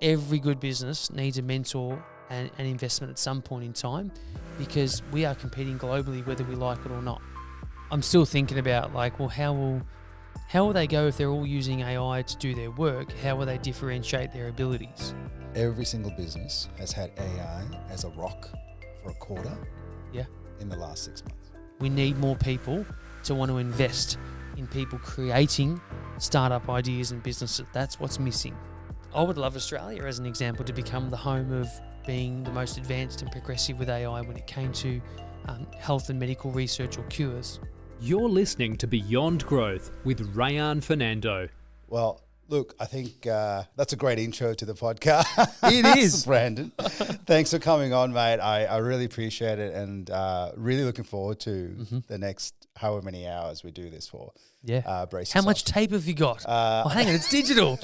every good business needs a mentor and an investment at some point in time, because we are competing globally whether we like it or not. I'm still thinking about like, well, how will they go if they're all using AI to do their work? How will they differentiate their abilities? Every single business has had AI as a rock for a quarter in the last 6 months. We need more people to want to invest in people creating startup ideas and businesses. That's what's missing. I would love Australia, as an example, to become the home of being the most advanced and progressive with AI when it came to health and medical research or cures. You're listening to Beyond Growth with Reyan Fernando. Well, look, I think that's a great intro to the podcast. It is. Brandon. Thanks for coming on, mate. I really appreciate it, and really looking forward to the next however many hours we do this for. Yeah. Brace How yourself. much tape have you got? Oh, hang on, it's digital.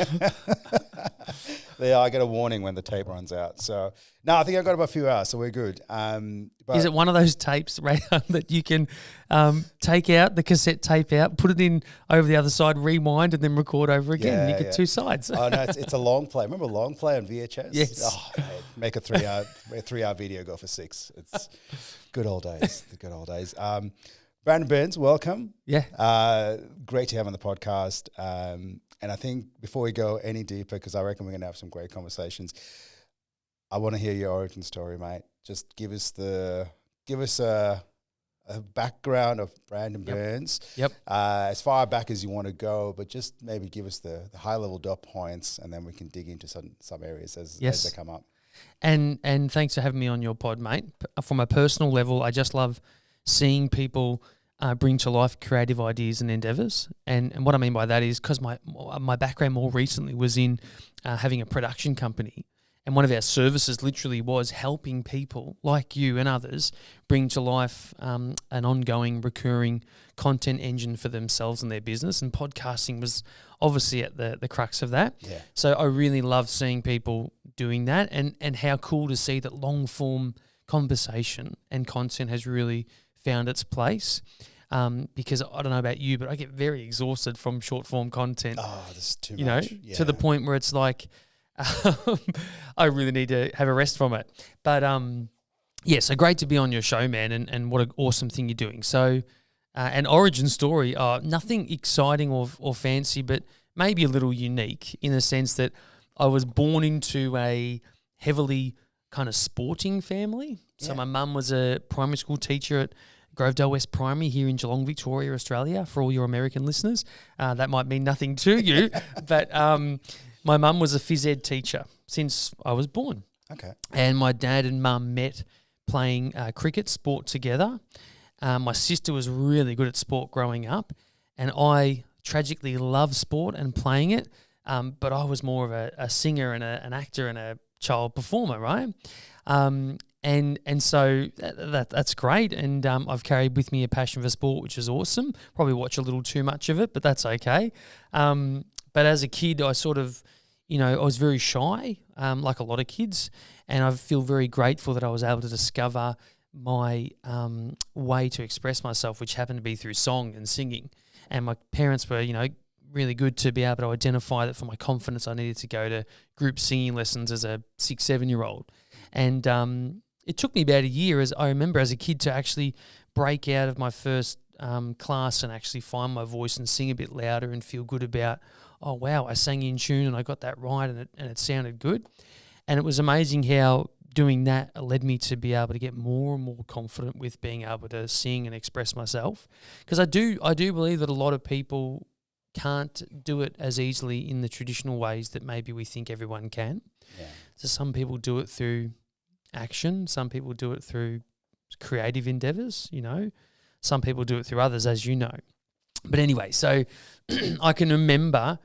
Yeah, I get a warning when the tape runs out. So, no, I think I got about a few hours, so we're good. But Is it one of those tapes, Ray, that you can take out the cassette tape out, put it in over the other side, rewind, and then record over again? Yeah, and you get two sides. Oh no, it's a long play. Remember long play on VHS? Yes. Oh, mate, make a 3-hour video go for 6. It's good old days. The good old days. Brandon Burns, welcome. Yeah. Great to have on the podcast. And I think before we go any deeper, because I reckon we're going to have some great conversations, I want to hear your origin story, mate. Just give us a background of Brandon Burns. Yep. As far back as you want to go, but just maybe give us the high level dot points, and then we can dig into some areas as they come up. And thanks for having me on your pod, mate. From a personal level, I just love seeing people bring to life creative ideas and endeavours. And what I mean by that is because my background more recently was in having a production company. And one of our services literally was helping people like you and others bring to life an ongoing, recurring content engine for themselves and their business. And podcasting was obviously at the crux of that. Yeah. So I really love seeing people doing that, and how cool to see that long-form conversation and content has really found its place. Because I don't know about you, but I get very exhausted from short-form content. Oh, this is too you much. know, to the point where it's like, I really need to have a rest from it. But so great to be on your show, man, and what an awesome thing you're doing. So an origin story, nothing exciting or fancy, but maybe a little unique in the sense that I was born into a heavily kind of sporting family. So my mum was a primary school teacher at Grovedale West Primary here in Geelong, Victoria, Australia. For all your American listeners, that might mean nothing to you, but my mum was a phys ed teacher since I was born. Okay. And my dad and mum met playing cricket sport together. My sister was really good at sport growing up, and I tragically loved sport and playing it, but I was more of a singer and an actor and a child performer, right? And so that's great, and I've carried with me a passion for sport, which is awesome. Probably watch a little too much of it, but that's okay. But as a kid, I sort of, I was very shy, like a lot of kids, and I feel very grateful that I was able to discover my way to express myself, which happened to be through song and singing. And my parents were, really good to be able to identify that for my confidence, I needed to go to group singing lessons as a 6-7-year-old. And it took me about a year, as I remember as a kid, to actually break out of my first class and actually find my voice and sing a bit louder and feel good about, oh, wow, I sang in tune and I got that right and it sounded good. And it was amazing how doing that led me to be able to get more and more confident with being able to sing and express myself. Because I do believe that a lot of people can't do it as easily in the traditional ways that maybe we think everyone can. Yeah. So some people do it through action, some people do it through creative endeavors, some people do it through others, as you know. But anyway, so I can remember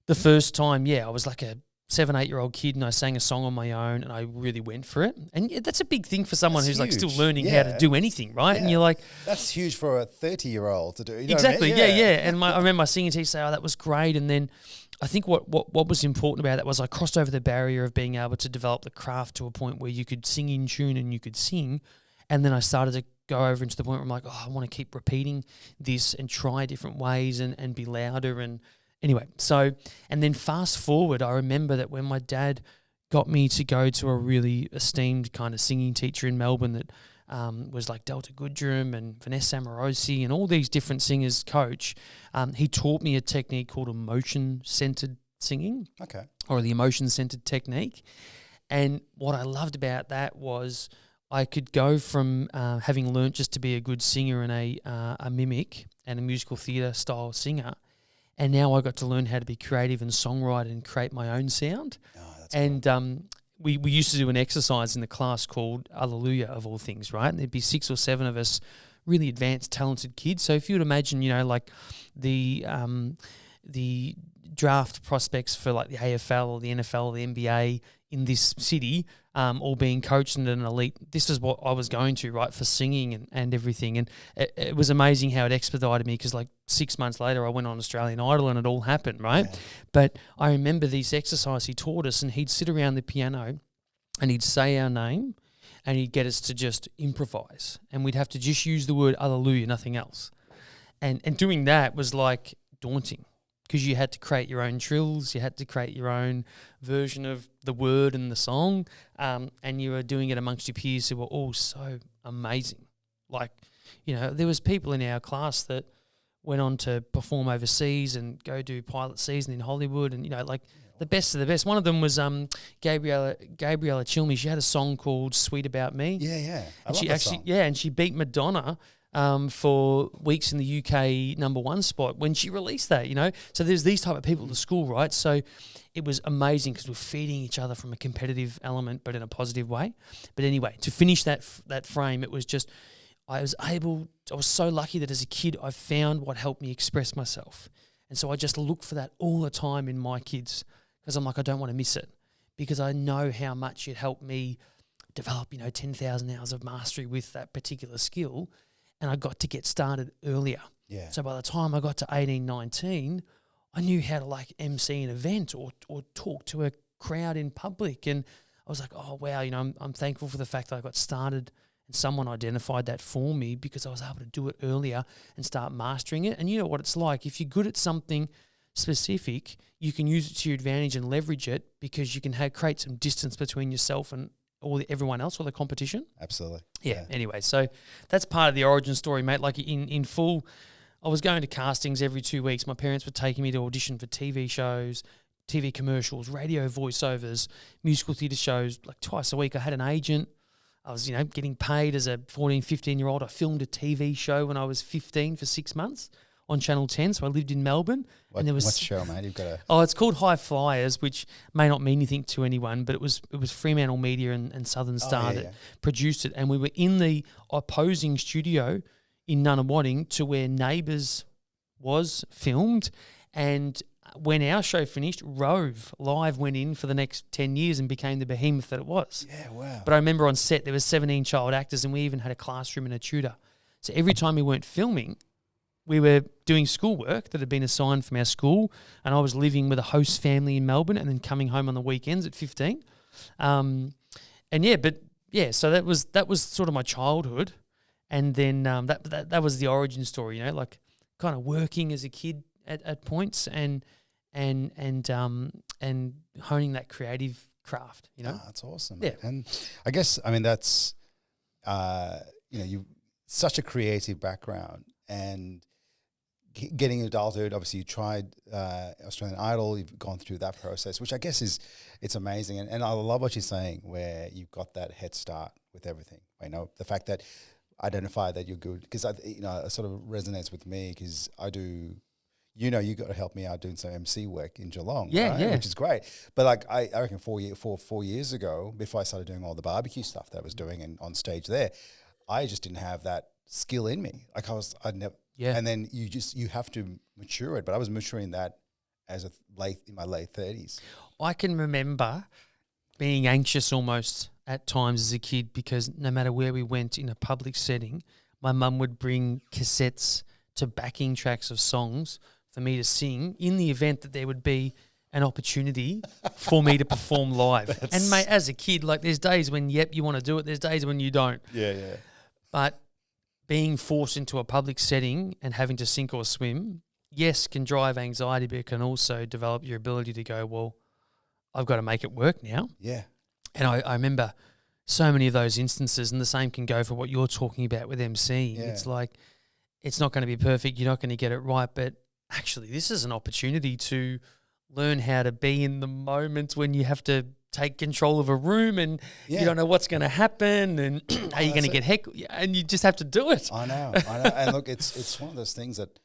the first time, I was like a 7-8-year-old kid and I sang a song on my own and I really went for it. And that's a big thing for someone who's like still learning how to do anything, right? Yeah. And you're like... That's huge for a 30-year-old to do. You know exactly, what I mean? yeah. And I remember my singing teacher say, oh, that was great. And then I think what was important about that was I crossed over the barrier of being able to develop the craft to a point where you could sing in tune and you could sing. And then I started to go over into the point where I'm like, oh, I want to keep repeating this and try different ways and be louder Anyway, so, and then fast forward, I remember that when my dad got me to go to a really esteemed kind of singing teacher in Melbourne that was like Delta Goodrum and Vanessa Amorosi and all these different singers coach, he taught me a technique called emotion-centered singing. Okay. Or the emotion-centered technique. And what I loved about that was I could go from having learnt just to be a good singer and a mimic and a musical theatre style singer, and now I got to learn how to be creative and songwrite and create my own sound. Oh, that's and cool. We used to do an exercise in the class called Alleluia, of all things, right? And there'd be 6 or 7 of us, really advanced, talented kids. So if you would imagine, like the draft prospects for like the AFL or the NFL or the NBA in this city, all being coached in an elite, this is what I was going to, right, for singing and everything. And it was amazing how it expedited me, because like 6 months later I went on Australian Idol and it all happened, right? Yeah. But I remember these exercises he taught us, and he'd sit around the piano and he'd say our name and he'd get us to just improvise, and we'd have to just use the word hallelujah, nothing else. And doing that was like daunting, because you had to create your own trills, you had to create your own version of the word and the song, and you were doing it amongst your peers who were all so amazing. Like, there was people in our class that went on to perform overseas and go do pilot season in Hollywood, and the best of the best. One of them was Gabriella Chilmi. She had a song called "Sweet About Me." Yeah. And she beat Madonna for weeks in the UK #1 spot when she released that, So there's these type of people at the school, right? So it was amazing because we're feeding each other from a competitive element, but in a positive way. But anyway, to finish that frame, it was just, I was so lucky that as a kid I found what helped me express myself. And so I just look for that all the time in my kids, because I'm like, I don't want to miss it, because I know how much it helped me develop, 10,000 hours of mastery with that particular skill. And I got to get started earlier. Yeah. So by the time I got to 18, 19, I knew how to like MC an event or talk to a crowd in public. And I was like, oh, wow, I'm thankful for the fact that I got started and someone identified that for me, because I was able to do it earlier and start mastering it. And you know what it's like. If you're good at something specific, you can use it to your advantage and leverage it, because you can create some distance between yourself and everyone else or the competition. Absolutely. Yeah. Anyway, so that's part of the origin story, mate. Like in full, I was going to castings every 2 weeks. My parents were taking me to audition for TV shows, TV commercials, radio voiceovers, musical theatre shows, like twice a week. I had an agent. I was, getting paid as a 14, 15-year-old. I filmed a TV show when I was 15 for 6 months on Channel 10. So I lived in Melbourne. What show, mate? You've got a... Oh, it's called High Flyers, which may not mean anything to anyone, but it was Fremantle Media and Southern Star that produced it. And we were in the opposing studio in Nunawading to where Neighbours was filmed. And when our show finished, Rove Live went in for the next 10 years and became the behemoth that it was. Yeah, wow. But I remember on set there was 17 child actors, and we even had a classroom and a tutor. So every time we weren't filming, we were doing schoolwork that had been assigned from our school, and I was living with a host family in Melbourne and then coming home on the weekends at 15. So that was sort of my childhood. And then that was the origin story, like kind of working as a kid at points and honing that creative craft, That's awesome. Yeah. And I guess, that's, you such a creative background, and getting adulthood, obviously you tried Australian Idol, you've gone through that process, which I guess it's amazing. And I love what you're saying, where you've got that head start with everything. The fact that identify that you're good, because it sort of resonates with me, because I do, you got to help me out doing some MC work in Geelong, right? Which is great. But like I reckon 4 years ago, before I started doing all the barbecue stuff that I was doing and on stage there, I just didn't have that skill in me. Like I'd never. Yeah. And then you have to mature it. But I was maturing that in my late 30s. I can remember being anxious almost at times as a kid, because no matter where we went in a public setting, my mum would bring cassettes to backing tracks of songs for me to sing in the event that there would be an opportunity for me to perform live. And mate, as a kid, like there's days when, you want to do it. There's days when you don't. Yeah. But being forced into a public setting and having to sink or swim, yes, can drive anxiety, but it can also develop your ability to go, well, I've got to make it work now. Yeah. And I remember so many of those instances, and the same can go for what you're talking about with MCing. Yeah. It's like, it's not going to be perfect. You're not going to get it right, but actually this is an opportunity to learn how to be in the moment when you have to take control of a room and you don't know what's going to happen and are you going to get heckled, and you just have to do it. I know. And look, it's one of those things that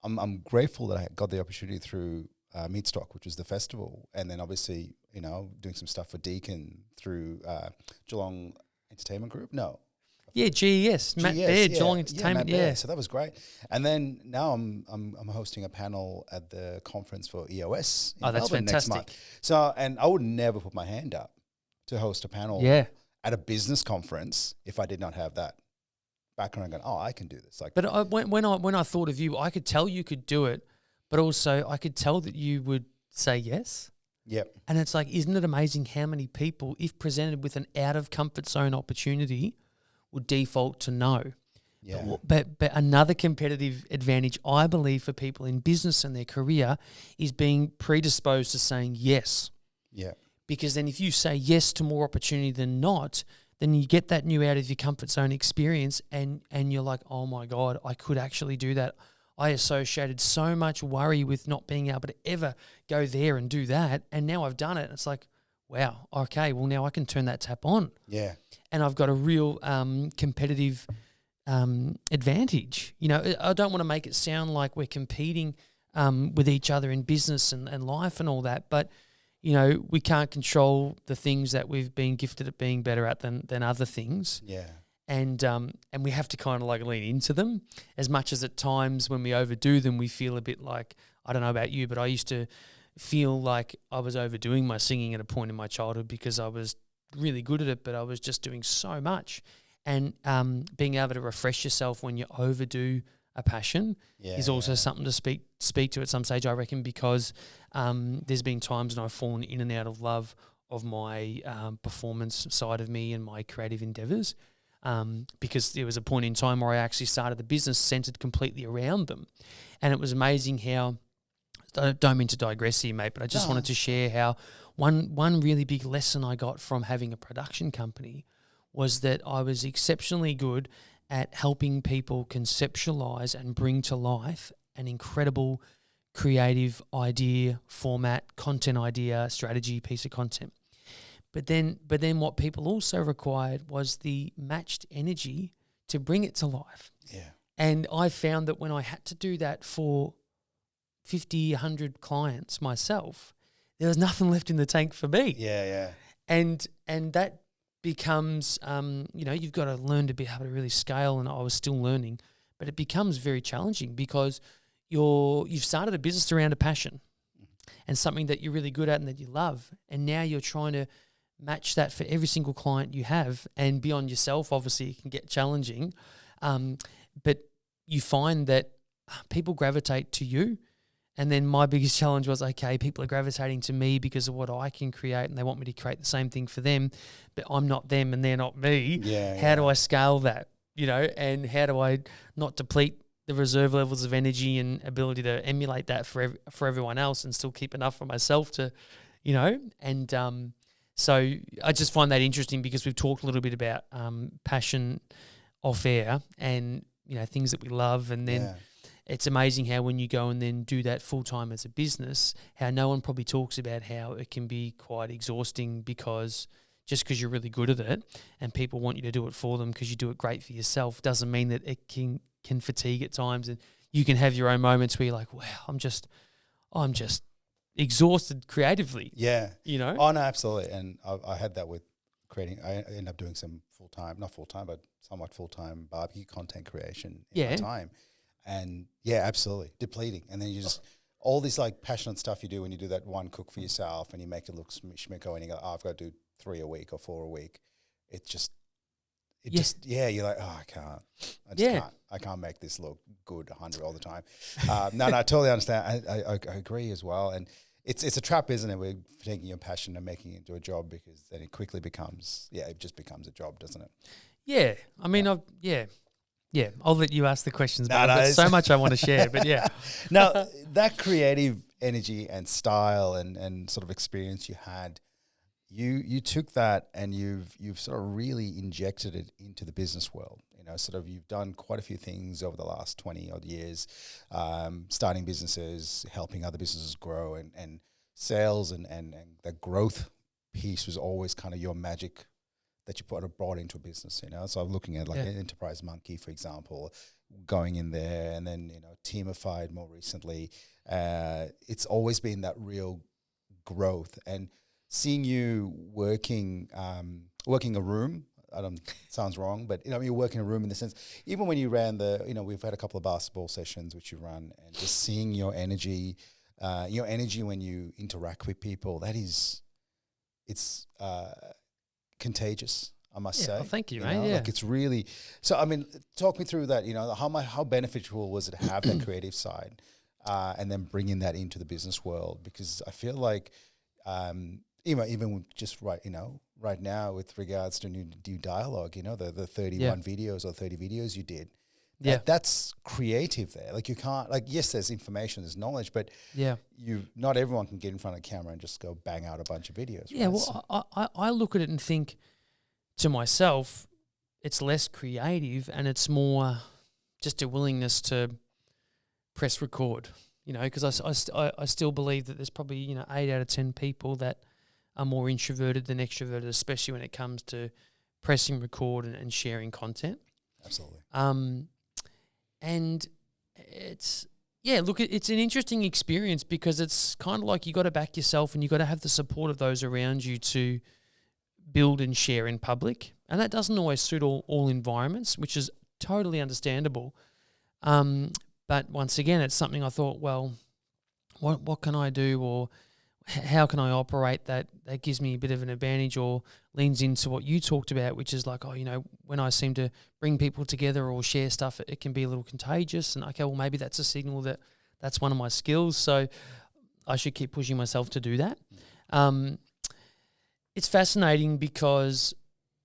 I'm grateful that I got the opportunity through Meatstock, which was the festival, and then obviously, you know, doing some stuff for Deacon through Geelong Entertainment Group. No. Yeah, GES, Matt Baird, Geelong Entertainment, Matt Baird. So that was great. And then now I'm hosting a panel at the conference for EOS. Oh, that's Melbourne fantastic. Next month. So, and I would never put my hand up to host a panel at a business conference if I did not have that background going, oh, I can do this. Like, but when I thought of you, I could tell you could do it, but also I could tell that you would say yes. Yep. And it's like, isn't it amazing how many people, if presented with an out of comfort zone opportunity, would default to no. Yeah. But another competitive advantage, I believe, for people in business and their career is being predisposed to saying yes. Yeah. Because then if you say yes to more opportunity than not, then you get that new out of your comfort zone experience and you're like, oh my God, I could actually do that. I associated so much worry with not being able to ever go there and do that. And now I've done it. It's like, wow, okay, well now I can turn that tap on. Yeah. And I've got a real competitive advantage. You know, I don't want to make it sound like we're competing with each other in business and life and all that, but, you know, we can't control the things that we've been gifted at being better at than other things. Yeah. And we have to kind of like lean into them, as much as at times when we overdo them, we feel a bit like, I don't know about you, but I used to feel like I was overdoing my singing at a point in my childhood because I was really good at it, but I was just doing so much. And being able to refresh yourself when you overdo a passion is also something to speak to at some stage, I reckon, because there's been times when I've fallen in and out of love of my performance side of me and my creative endeavors. Because there was a point in time where I actually started the business centered completely around them. And it was amazing how, I don't mean to digress here, mate, but I just wanted to share how one really big lesson I got from having a production company was that I was exceptionally good at helping people conceptualize and bring to life an incredible creative idea, format, content idea, strategy, piece of content. But then what people also required was the matched energy to bring it to life. Yeah. And I found that when I had to do that for 50, 100 clients myself, there was nothing left in the tank for me. Yeah, yeah. And that becomes, you know, you've got to learn to be able to really scale, and I was still learning, but it becomes very challenging because you've started a business around a passion and something that you're really good at and that you love, and now you're trying to match that for every single client you have, and beyond yourself, obviously it can get challenging, but you find that people gravitate to you. And then my biggest challenge was, okay, people are gravitating to me because of what I can create and they want me to create the same thing for them, but I'm not them and they're not me. How do I scale that, you know, and how do I not deplete the reserve levels of energy and ability to emulate that for everyone else and still keep enough for myself to, you know, and so I just find that interesting because we've talked a little bit about passion off air and, you know, things that we love, and then it's amazing how when you go and then do that full-time as a business, how no one probably talks about how it can be quite exhausting because just because you're really good at it and people want you to do it for them because you do it great for yourself doesn't mean that it can fatigue at times, and you can have your own moments where you're like, wow, I'm just exhausted creatively. Yeah. You know? Oh, no, absolutely. And I had that with creating, I ended up doing some not full-time, but somewhat full-time barbecue content creation in my time. And yeah, absolutely depleting. And then you just all this like passionate stuff you do when you do that one cook for yourself and you make it look schmicko and you go, oh, I've got to do 3 a week or 4 a week. You're like, oh, I can't make this look good 100 all the time. No, I totally understand. I agree as well. And it's a trap, isn't it? We're taking your passion and making it into a job, because then it quickly becomes, it just becomes a job, doesn't it? Yeah. I mean, Yeah, I'll let you ask the questions, but No, I've got it's- so much I want to share. But yeah, Now, that creative energy and style and sort of experience you had, you took that and you've sort of really injected it into the business world. You know, sort of you've done quite a few things over the last 20 odd years, starting businesses, helping other businesses grow, and sales and the growth piece was always kind of your magic that you brought into a business, you know. So I'm looking at like an Enterprise Monkey, for example, going in there, and then, you know, Teamified more recently. It's always been that real growth, and seeing you working a room. Sounds wrong, but, you know, you're working a room in the sense, even when you ran we've had a couple of basketball sessions which you run, and just seeing your energy when you interact with people, it's contagious, I must say. well, thank you, You mate. know, Yeah. like it's really, so I mean, talk me through that, you know, how beneficial was it to have that creative side, and then bringing that into the business world? Because I feel like, even with just right now with regards to new dialogue, you know, the 31 videos or 30 videos you did, that's creative there. Like, you can't, like, yes, there's information, there's knowledge, but not everyone can get in front of the camera and just go bang out a bunch of videos. Yeah, right? well, I look at it and think to myself, it's less creative and it's more just a willingness to press record, you know, because I still believe that there's probably, you know, 8 out of 10 people that are more introverted than extroverted, especially when it comes to pressing record and sharing content. Absolutely. And it's, look, it's an interesting experience because it's kind of like you got to back yourself and you got to have the support of those around you to build and share in public. And that doesn't always suit all environments, which is totally understandable. But once again, it's something I thought, well, what can I do, or how can I operate that gives me a bit of an advantage, or leans into what you talked about, which is like, oh, you know, when I seem to bring people together or share stuff, it can be a little contagious. And okay, well, maybe that's a signal that that's one of my skills. So I should keep pushing myself to do that. It's fascinating because,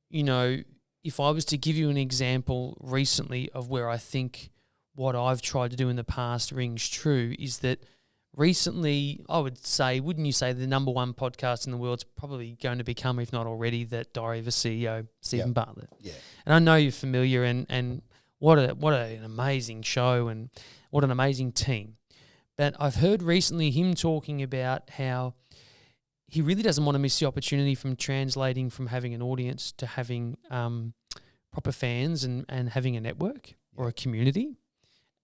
you know, if I was to give you an example recently of where I think what I've tried to do in the past rings true, is that recently, I would say, wouldn't you say the number one podcast in the world's probably going to become, if not already, that Diary of a CEO, Stephen Bartlett. Yeah. And I know you're familiar, and what an amazing show and what an amazing team. But I've heard recently him talking about how he really doesn't want to miss the opportunity from translating from having an audience to having proper fans and having a network or a community.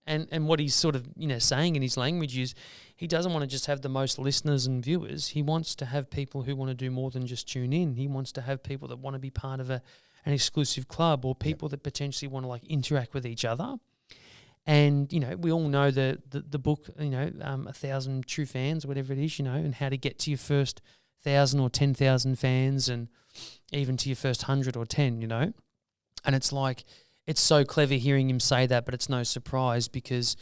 And what he's sort of, you know, saying in his language is he doesn't want to just have the most listeners and viewers. He wants to have people who want to do more than just tune in. He wants to have people that want to be part of an exclusive club, or people that potentially want to like interact with each other. And, you know, we all know the book, you know, 1,000 True Fans, or whatever it is, you know, and how to get to your first 1,000 or 10,000 fans, and even to your first 100 or 10, you know. And it's like, it's so clever hearing him say that, but it's no surprise because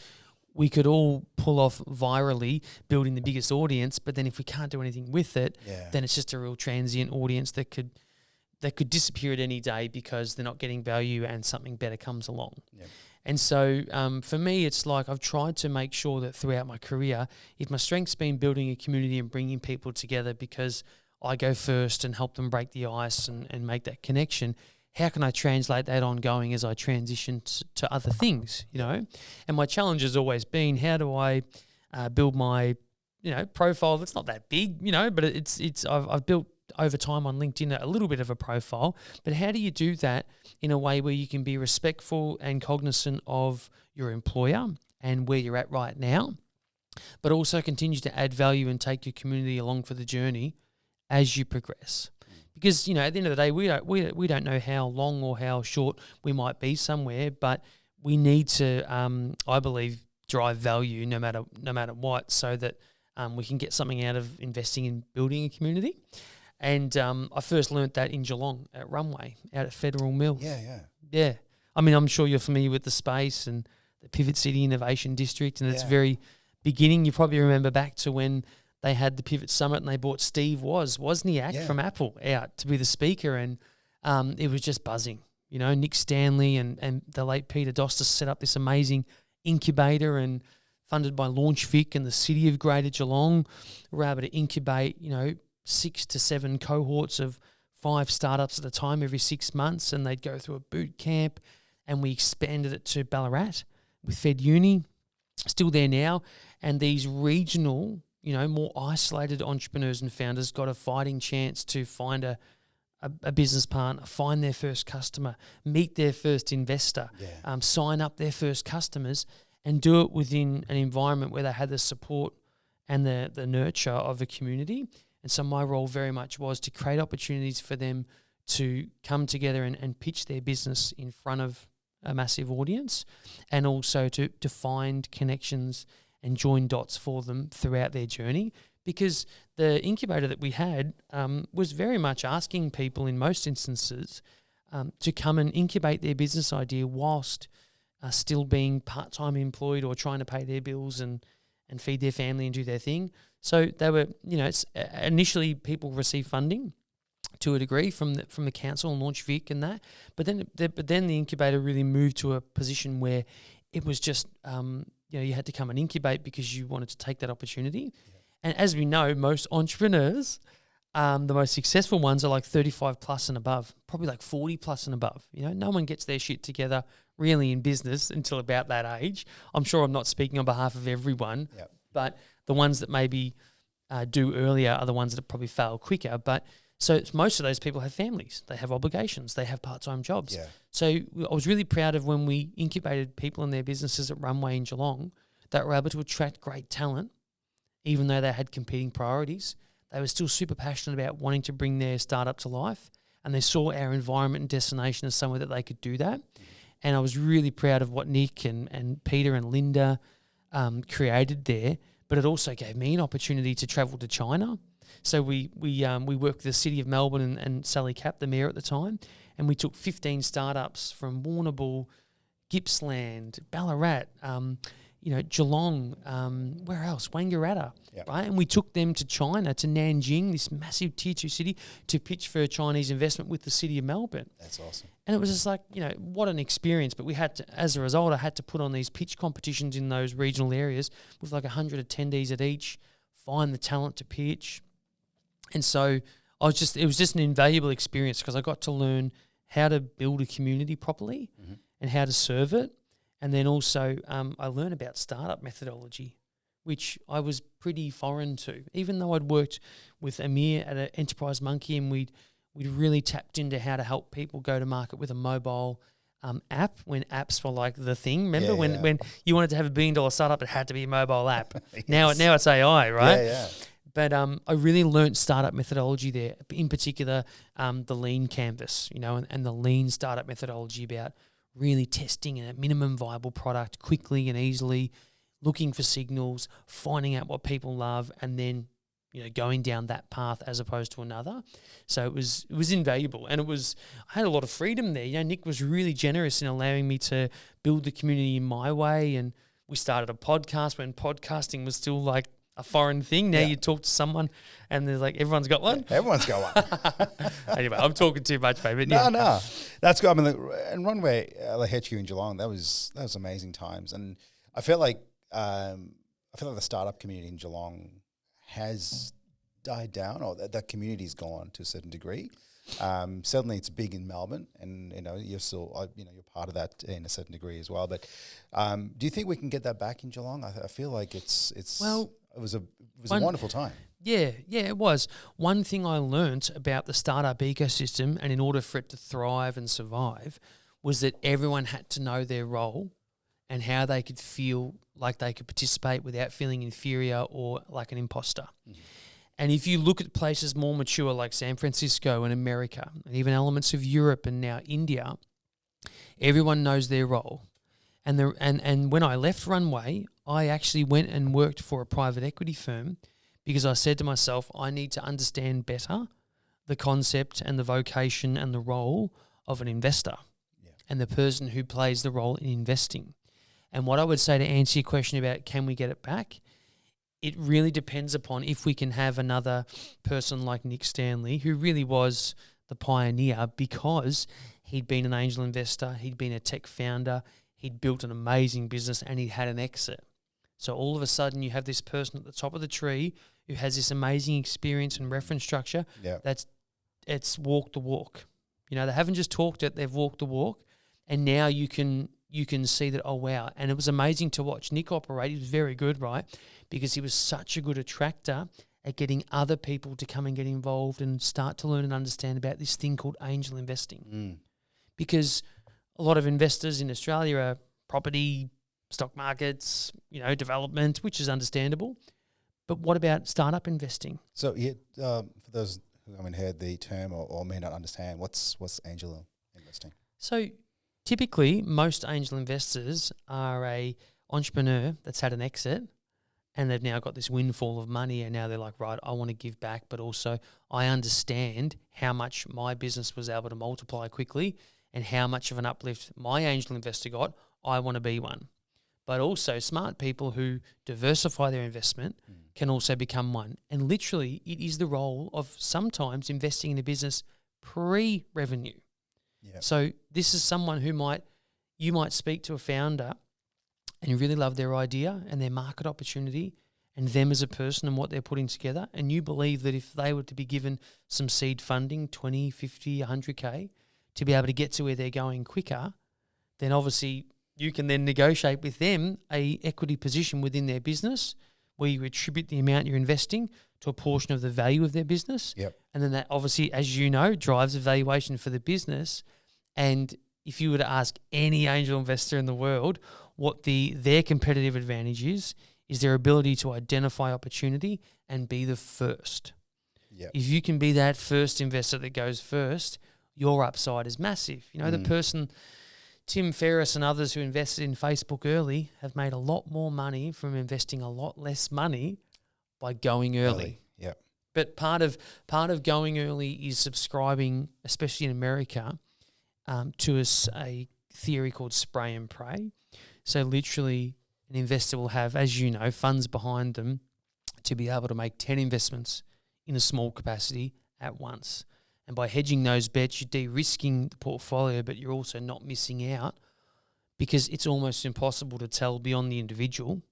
we could all pull off virally building the biggest audience, but then if we can't do anything with it, then it's just a real transient audience that could disappear at any day because they're not getting value and something better comes along. Yep. And so for me, it's like I've tried to make sure that throughout my career, if my strength's been building a community and bringing people together because I go first and help them break the ice and make that connection, how can I translate that ongoing as I transition to other things, you know? And my challenge has always been, how do I build my, you know, profile that's not that big, you know, but I've built over time on LinkedIn a little bit of a profile, but how do you do that in a way where you can be respectful and cognizant of your employer and where you're at right now, but also continue to add value and take your community along for the journey as you progress? Because, you know, at the end of the day, we don't know how long or how short we might be somewhere, but we need to, I believe, drive value no matter what, so that we can get something out of investing in building a community. And I first learnt that in Geelong at Runway, out at Federal Mill. Yeah. I mean, I'm sure you're familiar with the space and the Pivot City Innovation District, and it's very beginning. You probably remember back to when they had the Pivot Summit and they brought Steve Wozniak from Apple out to be the speaker, and it was just buzzing. You know, Nick Stanley and the late Peter Dostis set up this amazing incubator and funded by LaunchVic and the City of Greater Geelong. We were able to incubate, 6 to 7 cohorts of 5 startups at a time every 6 months, and they'd go through a boot camp, and we expanded it to Ballarat with Fed Uni, still there now. And these regional, more isolated entrepreneurs and founders got a fighting chance to find a business partner, find their first customer, meet their first investor, sign up their first customers, and do it within an environment where they had the support and the nurture of a community. And so my role very much was to create opportunities for them to come together and pitch their business in front of a massive audience, and also to find connections and join dots for them throughout their journey. Because the incubator that we had was very much asking people in most instances to come and incubate their business idea whilst still being part-time employed or trying to pay their bills and feed their family and do their thing. So they were, initially people received funding to a degree from the council and LaunchVic and that, but then the incubator really moved to a position where it was just you had to come and incubate because you wanted to take that opportunity. Yeah. And as we know, most entrepreneurs, the most successful ones are like 35 plus and above, probably like 40 plus and above. No one gets their shit together really in business until about that age. I'm sure I'm not speaking on behalf of everyone, but the ones that maybe do earlier are the ones that probably fail quicker. But so most of those people have families, they have obligations, they have part-time jobs. Yeah. So I was really proud of when we incubated people in their businesses at Runway in Geelong that were able to attract great talent, even though they had competing priorities. They were still super passionate about wanting to bring their startup to life, and they saw our environment and destination as somewhere that they could do that. And I was really proud of what Nick and Peter and Linda created there, but it also gave me an opportunity to travel to China. So we worked with the City of Melbourne and Sally Capp, the mayor at the time, and we took 15 startups from Warrnambool, Gippsland, Ballarat, Geelong, where else? Wangaratta, right? And we took them to China, to Nanjing, this massive tier 2 city, to pitch for Chinese investment with the City of Melbourne. That's awesome. And it was just like, what an experience. But we had to, as a result, I had to put on these pitch competitions in those regional areas with like 100 attendees at each, find the talent to pitch. And so it was just an invaluable experience because I got to learn how to build a community properly and how to serve it. And then also I learned about startup methodology, which I was pretty foreign to. Even though I'd worked with Amir at Enterprise Monkey and we'd really tapped into how to help people go to market with a mobile app when apps were like the thing. Remember when you wanted to have $1 billion startup, it had to be a mobile app. Yes. Now it's AI, right? Yeah. But I really learnt startup methodology there, in particular the lean canvas, and the lean startup methodology about really testing a minimum viable product quickly and easily, looking for signals, finding out what people love, and then going down that path as opposed to another. So it was invaluable, and I had a lot of freedom there. Nick was really generous in allowing me to build the community in my way, and we started a podcast when podcasting was still like a foreign thing. Now you talk to someone and they're like, everyone's got one. Yeah, everyone's got one. Anyway, I'm talking too much, baby. No. That's good. I mean, and Runway, the HQ in Geelong, that was amazing times. And I felt like the startup community in Geelong has died down, or that community's gone to a certain degree. Certainly it's big in Melbourne, and you're still you're part of that in a certain degree as well. But do you think we can get that back in Geelong? I feel like it was a wonderful time. Yeah, it was. One thing I learnt about the startup ecosystem, and in order for it to thrive and survive, was that everyone had to know their role and how they could feel like they could participate without feeling inferior or like an imposter. Mm-hmm. And if you look at places more mature like San Francisco and America, and even elements of Europe and now India, everyone knows their role. And when I left Runway, I actually went and worked for a private equity firm because I said to myself, I need to understand better the concept and the vocation and the role of an investor and the person who plays the role in investing. And what I would say to answer your question about can we get it back, it really depends upon if we can have another person like Nick Stanley, who really was the pioneer because he'd been an angel investor, he'd been a tech founder, he'd built an amazing business, and he had an exit. So all of a sudden you have this person at the top of the tree who has this amazing experience and reference structure. Yeah. It's walked the walk. You know, they haven't just talked it, they've walked the walk. And now you can see that, oh, wow. And it was amazing to watch Nick operate. He was very good, right? Because he was such a good attractor at getting other people to come and get involved and start to learn and understand about this thing called angel investing. Because a lot of investors in Australia are property, stock markets, you know, development, which is understandable. But what about startup investing? So for those who haven't heard the term or may not understand, what's angel investing? So typically most angel investors are a entrepreneur that's had an exit and they've now got this windfall of money, and now they're like, right, I want to give back, but also I understand how much my business was able to multiply quickly and how much of an uplift my angel investor got. I want to be one. But also smart people who diversify their investment can also become one. And literally it is the role of sometimes investing in a business pre-revenue. Yep. So this is someone who you might speak to a founder and you really love their idea and their market opportunity and them as a person and what they're putting together. And you believe that if they were to be given some seed funding, 20, 50, 100K, to be able to get to where they're going quicker, then obviously you can then negotiate with them a equity position within their business where you attribute the amount you're investing to a portion of the value of their business. Yep. And then that obviously, as you know, drives a valuation for the business. And if you were to ask any angel investor in the world what their competitive advantage is their ability to identify opportunity and be the first. Yep. If you can be that first investor that goes first, your upside is massive. You know, the person, Tim Ferriss and others who invested in Facebook early have made a lot more money from investing a lot less money by going early. Yep. But part of going early is subscribing, especially in America, to a theory called spray and pray. So literally an investor will have, as you know, funds behind them to be able to make 10 investments in a small capacity at once. And by hedging those bets, you're de-risking the portfolio, but you're also not missing out because it's almost impossible to tell beyond the individual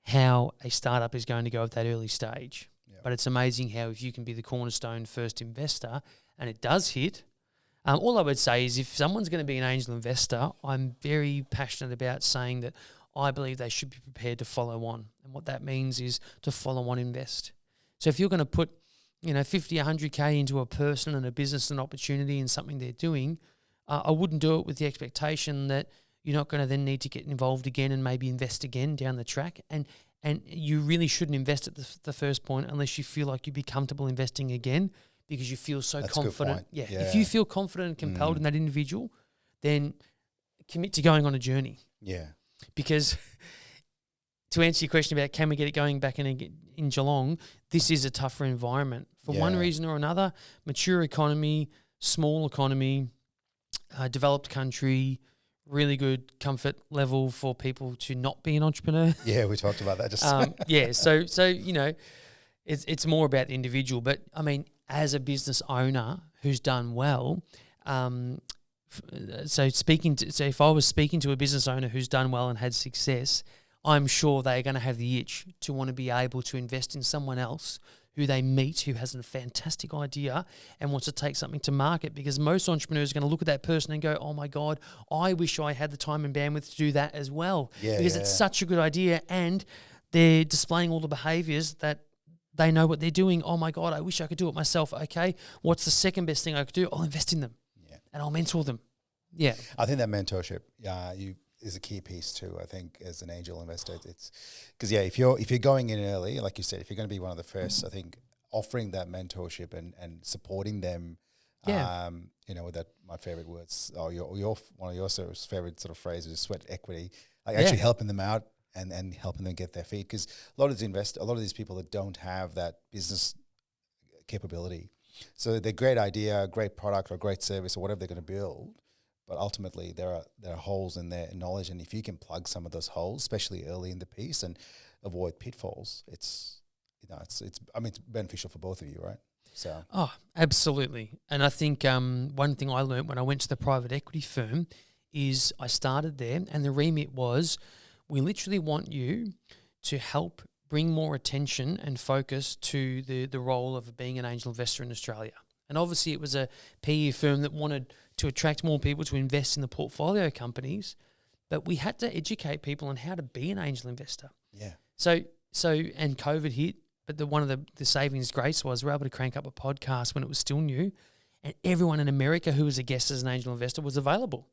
how a startup is going to go at that early stage. Yep. But it's amazing how if you can be the cornerstone first investor and it does hit, all I would say is if someone's going to be an angel investor, I'm very passionate about saying that I believe they should be prepared to follow on. And what that means is to follow on invest. So if you're going to put 50, 100K into a person and a business and opportunity and something they're doing, I wouldn't do it with the expectation that you're not going to then need to get involved again and maybe invest again down the track. And you really shouldn't invest at the first point unless you feel like you'd be comfortable investing again because you feel so confident. Yeah. If you feel confident and compelled in that individual, then commit to going on a journey. Yeah. Because to answer your question about can we get it going back in Geelong, this is a tougher environment. For one reason or another, mature economy, small economy, developed country, really good comfort level for people to not be an entrepreneur. Yeah, we talked about that just So it's more about the individual. But, I mean, as a business owner who's done well, so if I was speaking to a business owner who's done well and had success, I'm sure they're going to have the itch to want to be able to invest in someone else who they meet who has a fantastic idea and wants to take something to market, because most entrepreneurs are going to look at that person and go, oh my God, I wish I had the time and bandwidth to do that as well. Because it's such a good idea and they're displaying all the behaviors that they know what they're doing. Oh my God, I wish I could do it myself. Okay, what's the second best thing I could do? I'll invest in them and I'll mentor them. Yeah. I think that mentorship is a key piece too. I think as an angel investor, it's because if you're going in early, like you said, if you're going to be one of the first, I think offering that mentorship and supporting them, with that, my favorite words, your one of your favorite sort of phrases is sweat equity, like actually helping them out and helping them get their feet, because a lot of these people that don't have that business capability, so they're great idea, great product or great service or whatever they're going to build. But ultimately, there are holes in their knowledge, and if you can plug some of those holes, especially early in the piece, and avoid pitfalls, it's beneficial for both of you, right? So Oh, absolutely. And I think one thing I learned when I went to the private equity firm is I started there, and the remit was we literally want you to help bring more attention and focus to the role of being an angel investor in Australia. And obviously it was a PE firm that wanted to attract more people to invest in the portfolio companies, but we had to educate people on how to be an angel investor. yeah, So and COVID hit, but one of the savings grace was we're able to crank up a podcast when it was still new, and everyone in America who was a guest as an angel investor was available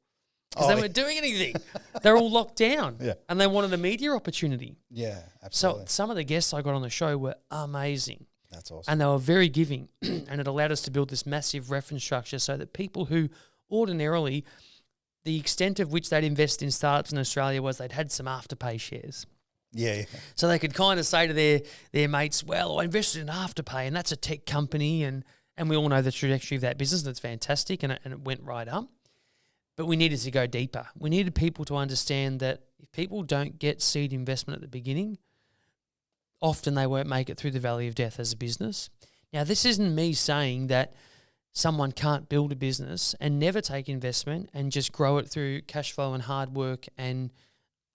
because they weren't doing anything. They're all locked down, and they wanted a media opportunity. yeah, absolutely. So some of the guests I got on the show were amazing. That's awesome. And they were very giving, and it allowed us to build this massive reference structure so that people who ordinarily, the extent of which they'd invest in startups in Australia was they'd had some Afterpay shares. Yeah. So they could kind of say to their mates, well, I invested in Afterpay, and that's a tech company, and we all know the trajectory of that business, and it's fantastic, and it went right up. But we needed to go deeper. We needed people to understand that if people don't get seed investment at the beginning, often they won't make it through the valley of death as a business. Now, this isn't me saying that someone can't build a business and never take investment and just grow it through cash flow and hard work and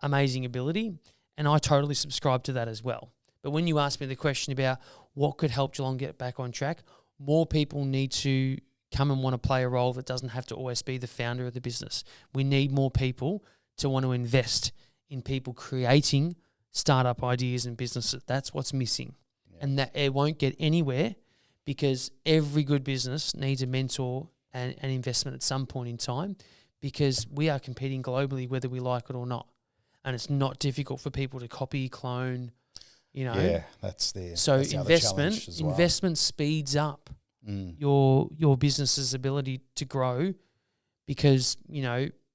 amazing ability. And I totally subscribe to that as well. But when you ask me the question about what could help Geelong get back on track, more people need to come and want to play a role that doesn't have to always be the founder of the business. We need more people to want to invest in people creating startup ideas and businesses. That's what's missing. Yeah. And that it won't get anywhere because every good business needs a mentor and an investment at some point in time, because we are competing globally whether we like it or not. And it's not difficult for people to copy, clone, Yeah, that's the investment speeds up your business's ability to grow, because,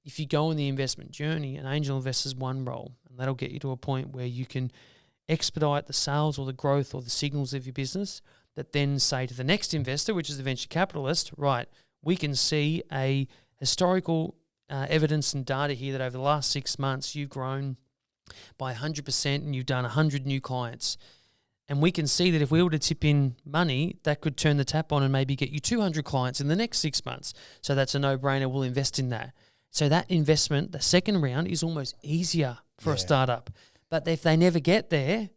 if you go on the investment journey, an angel investor's one role, and that'll get you to a point where you can expedite the sales or the growth or the signals of your business that then say to the next investor, which is the venture capitalist, right, we can see a historical evidence and data here that over the last 6 months you've grown by 100% and you've done 100 new clients. And we can see that if we were to tip in money, that could turn the tap on and maybe get you 200 clients in the next 6 months. So that's a no-brainer. We'll invest in that. So that investment, the second round, is almost easier for a startup. But if they never get there,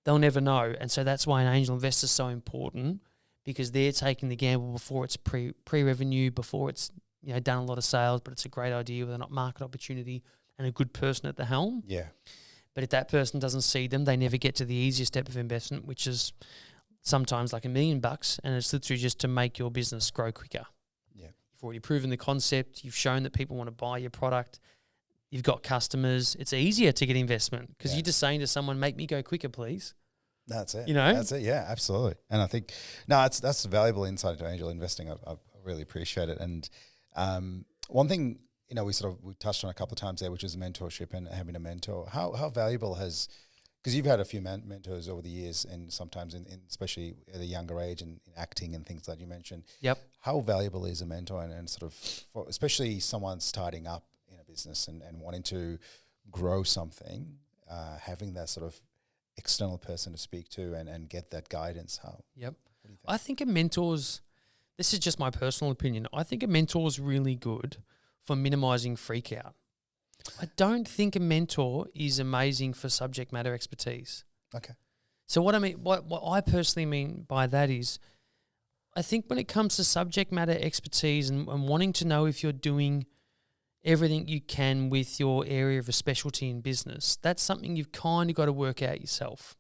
they'll never know. And so that's why an angel investor is so important, because they're taking the gamble before it's pre-revenue, before it's done a lot of sales, but it's a great idea with a market opportunity and a good person at the helm. Yeah. But if that person doesn't see them, they never get to the easiest step of investment, which is sometimes like $1 million, and it's literally just to make your business grow quicker. Yeah. You've already proven the concept. You've shown that people want to buy your product. You've got customers. It's easier to get investment because you're just saying to someone, make me go quicker, please. That's it. That's it. Yeah, absolutely. And I think, that's a valuable insight into angel investing. I really appreciate it. And one thing, we touched on a couple of times there, which is mentorship and having a mentor. How valuable because you've had a few mentors over the years, and sometimes in especially at a younger age and in acting and things that you mentioned. Yep. How valuable is a mentor and especially someone starting up in a business and wanting to grow something, having that sort of external person to speak to and get that guidance? Yep. What do you think? I think a mentor's, this is just my personal opinion, I think a mentor's really good for minimizing freak out. I don't think a mentor is amazing for subject matter expertise. Okay. So what I personally mean by that is, I think when it comes to subject matter expertise and wanting to know if you're doing everything you can with your area of a specialty in business, that's something you've kind of got to work out yourself.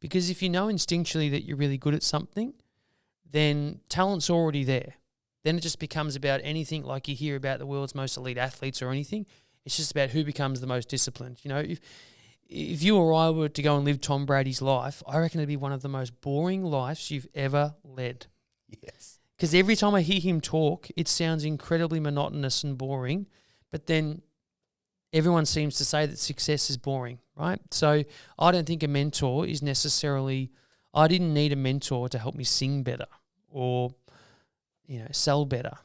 Because if you know instinctually that you're really good at something, then talent's already there. Then it just becomes about anything like you hear about the world's most elite athletes or anything. It's just about who becomes the most disciplined. If you or I were to go and live Tom Brady's life, I reckon it'd be one of the most boring lives you've ever led. Yes. Because every time I hear him talk, it sounds incredibly monotonous and boring. But then everyone seems to say that success is boring, right? So I don't think a mentor is necessarily, I didn't need a mentor to help me sing better or, sell better.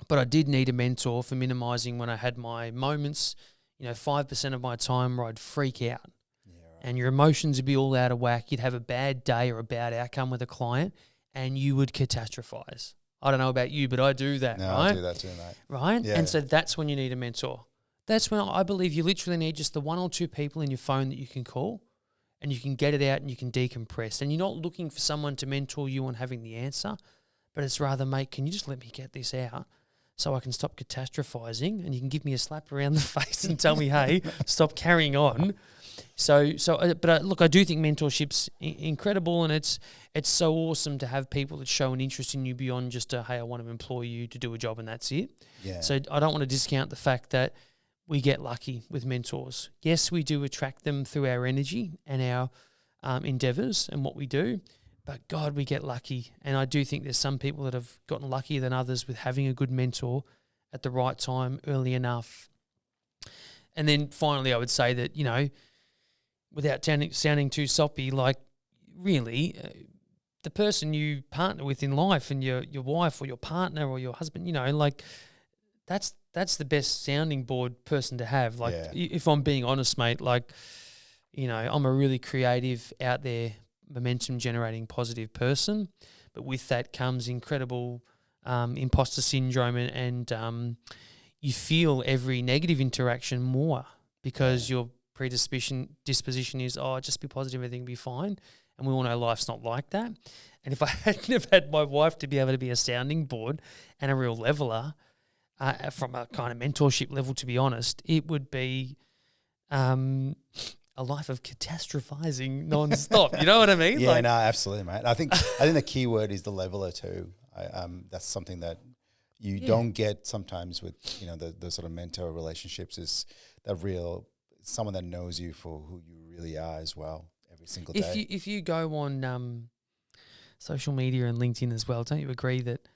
But I did need a mentor for minimizing when I had my moments, 5% of my time where I'd freak out. Yeah, right. And your emotions would be all out of whack. You'd have a bad day or a bad outcome with a client. and you would catastrophize. I don't know about you, but I do that, No, right? I do that too, mate. Right? Yeah. And so that's when you need a mentor. That's when I believe you literally need just the 1 or 2 people in your phone that you can call, and you can get it out and you can decompress. And you're not looking for someone to mentor you on having the answer, but it's rather, mate, can you just let me get this out so I can stop catastrophizing, and you can give me a slap around the face and tell me, hey, stop carrying on. But look, I do think mentorship's incredible, and it's so awesome to have people that show an interest in you beyond just hey, I want to employ you to do a job and that's it. Yeah. So I don't want to discount the fact that we get lucky with mentors. Yes, we do attract them through our energy and our endeavors and what we do, but God, we get lucky. And I do think there's some people that have gotten luckier than others with having a good mentor at the right time, early enough. And then finally, I would say that, you know, without sounding too soppy, like really, the person you partner with in life, and your wife or your partner or your husband, you know, like that's the best sounding board person to have. Like, if I'm being honest, mate, like, you know, I'm a really creative, out there, momentum generating, positive person, but with that comes incredible imposter syndrome, and you feel every negative interaction more because your disposition is, just be positive, everything will be fine. And we all know life's not like that. And if I hadn't have had my wife to be able to be a sounding board and a real leveler, from a kind of mentorship level, to be honest, it would be a life of catastrophizing non-stop. You know what I mean? Yeah, no, absolutely, mate. I think the key word is the leveler too. That's something that you don't get sometimes with, you know, the sort of mentor relationships, is that real someone that knows you for who you really are as well every single day. If you go on social media and LinkedIn as well, don't you agree that,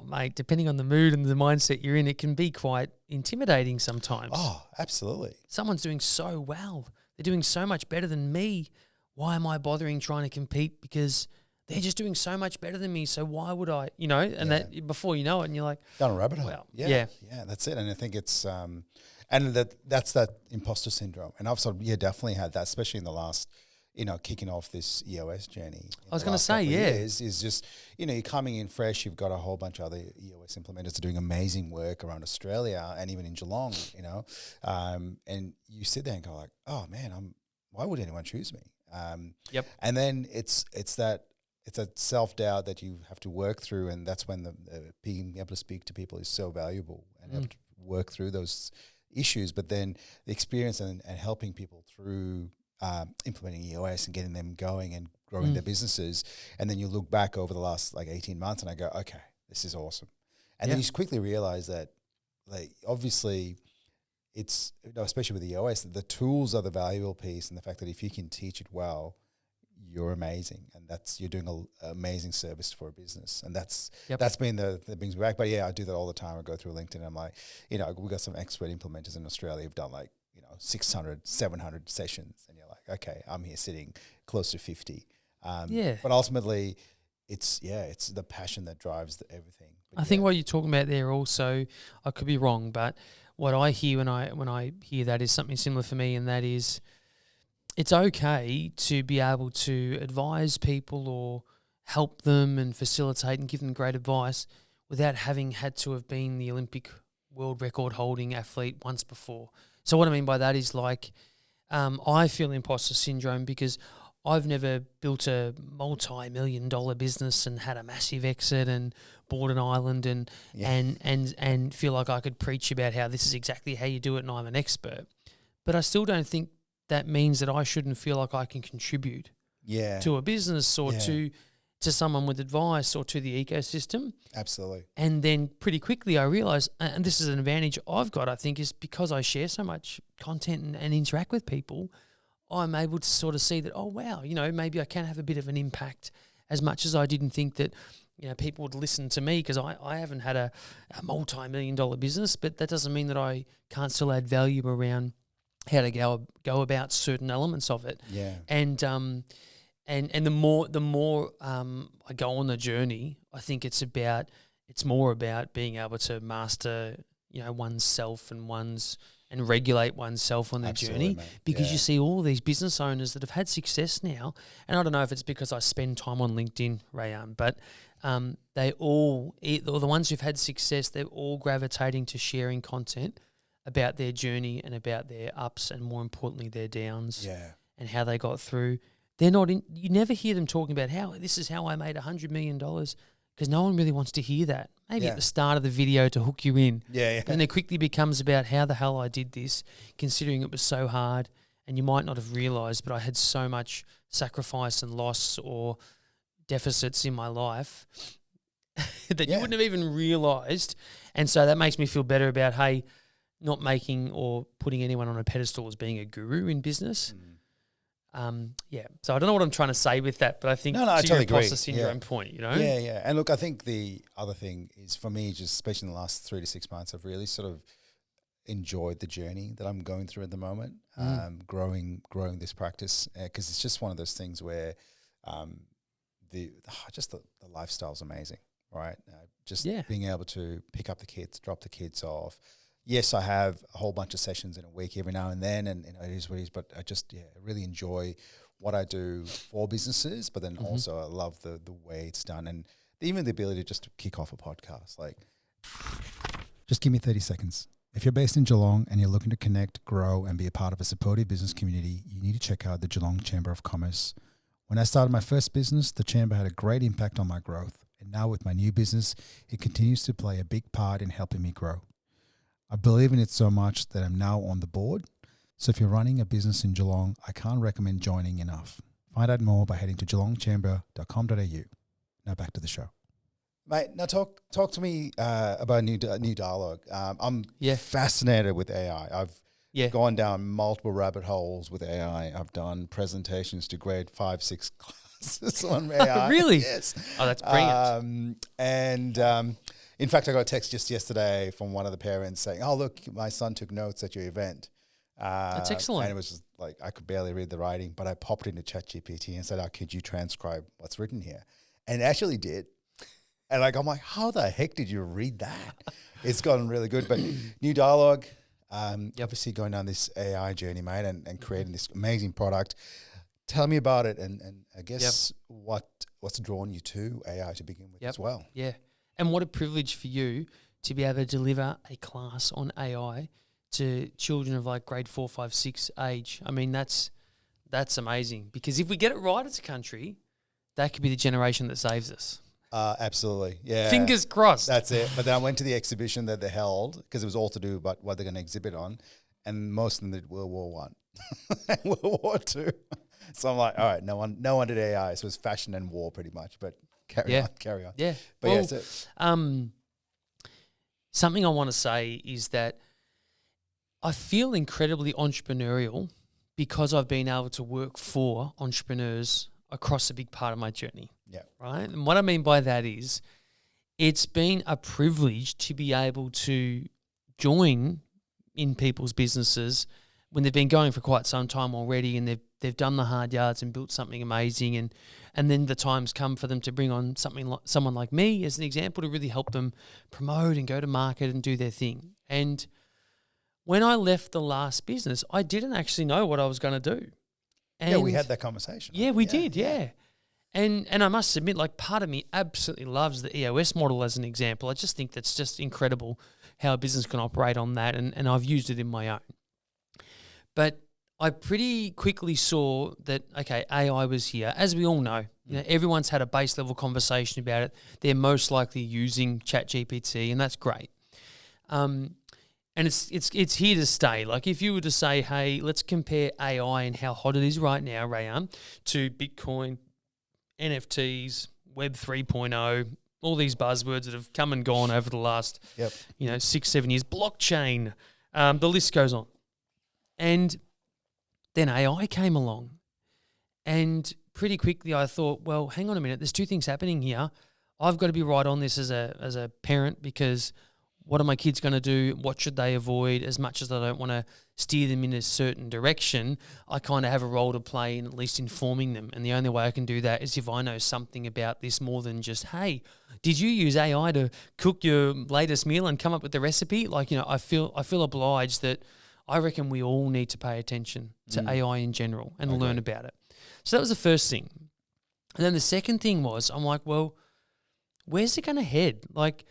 mate, depending on the mood and the mindset you're in, it can be quite intimidating sometimes. Oh, absolutely. Someone's doing so well. They're doing so much better than me. Why am I bothering trying to compete? Because they're just doing so much better than me. So why would I, you know? And that before you know it, and you're like, down a rabbit hole. Well, yeah, that's it. And I think it's and that's that imposter syndrome. And I've definitely had that, especially in the last, you know, kicking off this EOS journey. I was going to say, is just, you know, you're coming in fresh. You've got a whole bunch of other EOS implementers that are doing amazing work around Australia and even in Geelong, you know, and you sit there and go like, oh man, why would anyone choose me? Yep. And then it's that self-doubt that you have to work through, and that's when the being able to speak to people is so valuable, and have to work through those issues. But then the experience and helping people through implementing EOS and getting them going and growing their businesses, and then you look back over the last 18 months and I go, okay, this is awesome. And then you just quickly realize that, like, obviously it's, you know, especially with EOS, the tools are the valuable piece, and the fact that if you can teach it well, you're amazing, and you're doing an amazing service for a business, and that's been that brings me back. But yeah, I do that all the time. I go through LinkedIn and I'm like, you know, we've got some expert implementers in Australia who've done 600, 700 sessions, and you're like, okay, I'm here sitting close to 50. But ultimately, it's the passion that drives everything. But I think what you're talking about there also, I could be wrong, but what I hear when I hear that is something similar for me, and that is, it's okay to be able to advise people or help them and facilitate and give them great advice without having had to have been the Olympic world record holding athlete once before. So what I mean by that is, like, I feel imposter syndrome because I've never built a multi-million-dollar business and had a massive exit and bought an island and feel like I could preach about how this is exactly how you do it and I'm an expert. But I still don't think that means that I shouldn't feel like I can contribute to a business or to someone with advice or to the ecosystem. Absolutely. And then pretty quickly I realised, and this is an advantage I've got, I think, is because I share so much content and interact with people, I'm able to sort of see that, oh, wow, you know, maybe I can have a bit of an impact, as much as I didn't think that, you know, people would listen to me, because I haven't had a multi-million-dollar business, but that doesn't mean that I can't still add value around how to go about certain elements of it. Yeah. And the more I go on the journey, I think it's more about being able to master, you know, oneself and and regulate oneself on the Absolutely, journey, mate. because Yeah. you see all these business owners that have had success now. And I don't know if it's because I spend time on LinkedIn, Reyan, but they all, or the ones who've had success, they're all gravitating to sharing content about their journey and about their ups and, more importantly, their downs and how they got through. They're not in. You never hear them talking about how this is how I made $100 million, because no one really wants to hear that. Maybe at the start of the video to hook you in. But then it quickly becomes about how the hell I did this, considering it was so hard, and you might not have realised, but I had so much sacrifice and loss or deficits in my life that you wouldn't have even realised. And so that makes me feel better about, hey, not making or putting anyone on a pedestal as being a guru in business. So I don't know what I'm trying to say with that, but I think I totally agree. Imposter syndrome point, you know? Yeah. And look, I think the other thing is, for me, just especially in the last 3 to 6 months, I've really sort of enjoyed the journey that I'm going through at the moment, growing this practice, because it's just one of those things where the lifestyle is amazing, right? Being able to pick up the kids, drop the kids off. Yes, I have a whole bunch of sessions in a week every now and then, and it is what it is. But I just really enjoy what I do for businesses. But then also I love the way it's done, and even the ability just to kick off a podcast. Like, just give me 30 seconds. If you're based in Geelong and you're looking to connect, grow, and be a part of a supportive business community, you need to check out the Geelong Chamber of Commerce. When I started my first business, the Chamber had a great impact on my growth, and now with my new business, it continues to play a big part in helping me grow. I believe in it so much that I'm now on the board. So if you're running a business in Geelong, I can't recommend joining enough. Find out more by heading to geelongchamber.com.au. Now back to the show. Mate, now talk to me about new dialogue. I'm fascinated with AI. I've gone down multiple rabbit holes with AI. I've done presentations to grade 5, 6 classes on AI. Really? Yes. Oh, that's brilliant. In fact, I got a text just yesterday from one of the parents saying, "Oh, look, my son took notes at your event." That's excellent. And it was just like, I could barely read the writing, but I popped into ChatGPT and said, "Oh, could you transcribe what's written here?" And it actually did. And I'm like, how the heck did you read that? It's gotten really good. But new dialogue, obviously going down this AI journey, mate, and creating this amazing product. Tell me about it, and I guess what's drawn you to AI to begin with as well. Yeah. And what a privilege for you to be able to deliver a class on AI to children of like grade 4, 5, 6 age. I mean, that's amazing, because if we get it right as a country, that could be the generation that saves us. Absolutely. Yeah. Fingers crossed. That's it. But then I went to the exhibition that they held, because it was all to do about what they're going to exhibit on. And most of them did World War I and World War II. So I'm like, all right, no one did AI. So it was fashion and war pretty much. But carry on. Yeah. But something I want to say is that I feel incredibly entrepreneurial because I've been able to work for entrepreneurs across a big part of my journey. Yeah. Right. And what I mean by that is, it's been a privilege to be able to join in people's businesses when they've been going for quite some time already, and they've done the hard yards and built something amazing, and then the time's come for them to bring on someone like me as an example to really help them promote and go to market and do their thing. And when I left the last business, I didn't actually know what I was going to do. And we had that conversation. Yeah, we did. And I must admit, like, part of me absolutely loves the EOS model as an example. I just think that's just incredible how a business can operate on that, and I've used it in my own. But I pretty quickly saw that, okay, AI was here. As we all know, you know, everyone's had a base level conversation about it. They're most likely using ChatGPT, and that's great. And it's here to stay. Like, if you were to say, hey, let's compare AI and how hot it is right now, Reyan, to Bitcoin, NFTs, Web 3.0, all these buzzwords that have come and gone over the last 6-7 years, blockchain, the list goes on. And then AI came along, and pretty quickly I thought, well, hang on a minute, there's two things happening here. I've got to be right on this as a parent, because what are my kids going to do? What should they avoid? As much as I don't want to steer them in a certain direction, I kind of have a role to play in at least informing them. And the only way I can do that is if I know something about this more than just, hey, did you use AI to cook your latest meal and come up with the recipe? Like, you know, I feel obliged that I reckon we all need to pay attention to AI in general and learn about it. So that was the first thing. And then the second thing was, I'm like, well, where's it going to head? Like,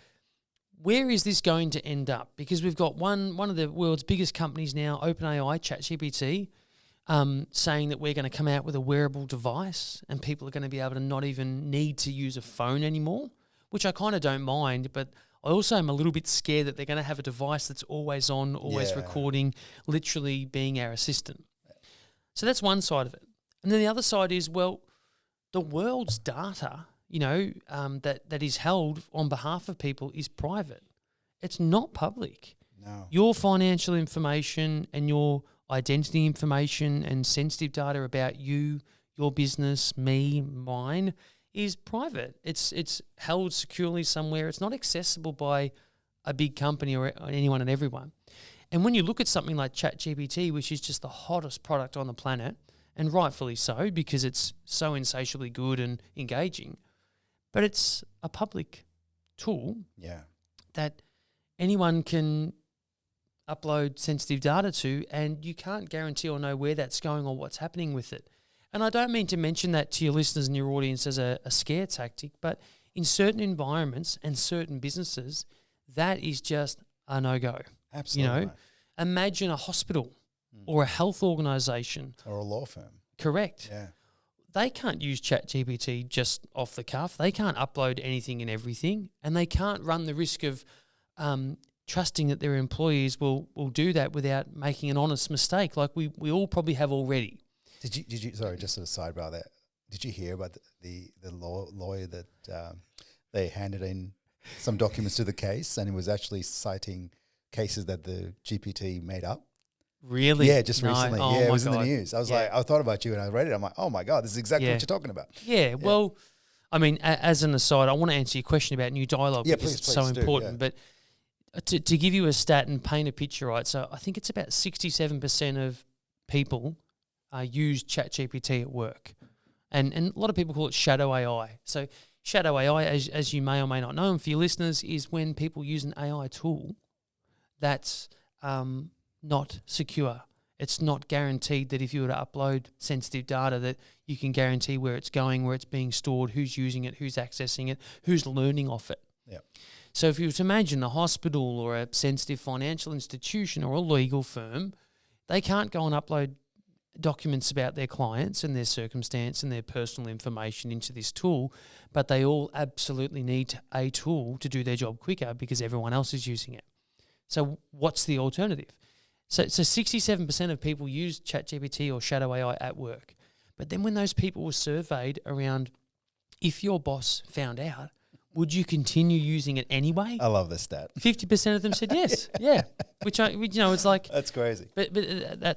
where is this going to end up? Because we've got one of the world's biggest companies now, OpenAI, ChatGPT, saying that we're going to come out with a wearable device and people are going to be able to not even need to use a phone anymore, which I kind of don't mind, but I also am a little bit scared that they're going to have a device that's always on, always recording, literally being our assistant. So that's one side of it. And then the other side is, well, the world's data, that is held on behalf of people is private. It's not public. No. Your financial information and your identity information and sensitive data about you, your business, me, mine, is private. It's held securely somewhere. It's not accessible by a big company or anyone and everyone. And when you look at something like ChatGPT, which is just the hottest product on the planet, and rightfully so because it's so insatiably good and engaging, but it's a public tool that anyone can upload sensitive data to, and you can't guarantee or know where that's going or what's happening with it. And I don't mean to mention that to your listeners and your audience as a scare tactic, but in certain environments and certain businesses, that is just a no-go. Absolutely. Imagine a hospital or a health organisation. Or a law firm. Correct. Yeah. They can't use ChatGPT just off the cuff. They can't upload anything and everything, and they can't run the risk of trusting that their employees will do that without making an honest mistake like we all probably have already. Did you? Sorry, just a sidebar there. Did you hear about the lawyer that they handed in some documents to the case, and he was actually citing cases that the GPT made up? Really? Yeah, just No. recently. Oh Yeah, it my was in the God. news. I was like, I thought about you and I read it. I'm like, oh my God, this is exactly what you're talking about. Yeah, well, I mean, as an aside, I want to answer your question about new dialogue because it's so important. But to give you a stat and paint a picture, right, so I think it's about 67% of people use ChatGPT at work. And a lot of people call it shadow AI. So shadow AI, as you may or may not know, and for your listeners, is when people use an AI tool that's not secure. It's not guaranteed that if you were to upload sensitive data that you can guarantee where it's going, where it's being stored, who's using it, who's accessing it, who's learning off it. Yeah. So if you were to imagine a hospital or a sensitive financial institution or a legal firm, they can't go and upload documents about their clients and their circumstance and their personal information into this tool, but they all absolutely need a tool to do their job quicker because everyone else is using it. So what's the alternative? So 67% of people use ChatGPT or Shadow AI at work. But then when those people were surveyed around if your boss found out, would you continue using it anyway? I love this stat. 50% of them said yes. Yeah. Which it's like that's crazy. But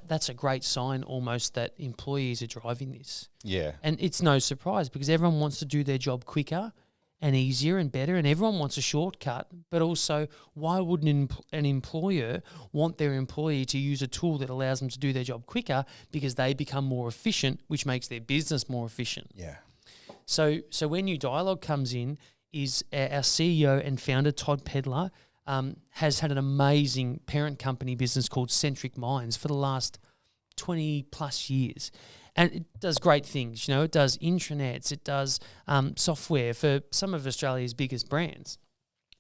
that's a great sign almost that employees are driving this. Yeah. And it's no surprise because everyone wants to do their job quicker and easier and better, and everyone wants a shortcut. But also, why wouldn't an employer want their employee to use a tool that allows them to do their job quicker because they become more efficient, which makes their business more efficient? Yeah. So when New Dialogue comes in, is our CEO and founder, Todd Pedler, has had an amazing parent company business called Centric Minds for the last 20 plus years. And it does great things. It does intranets, it does software for some of Australia's biggest brands.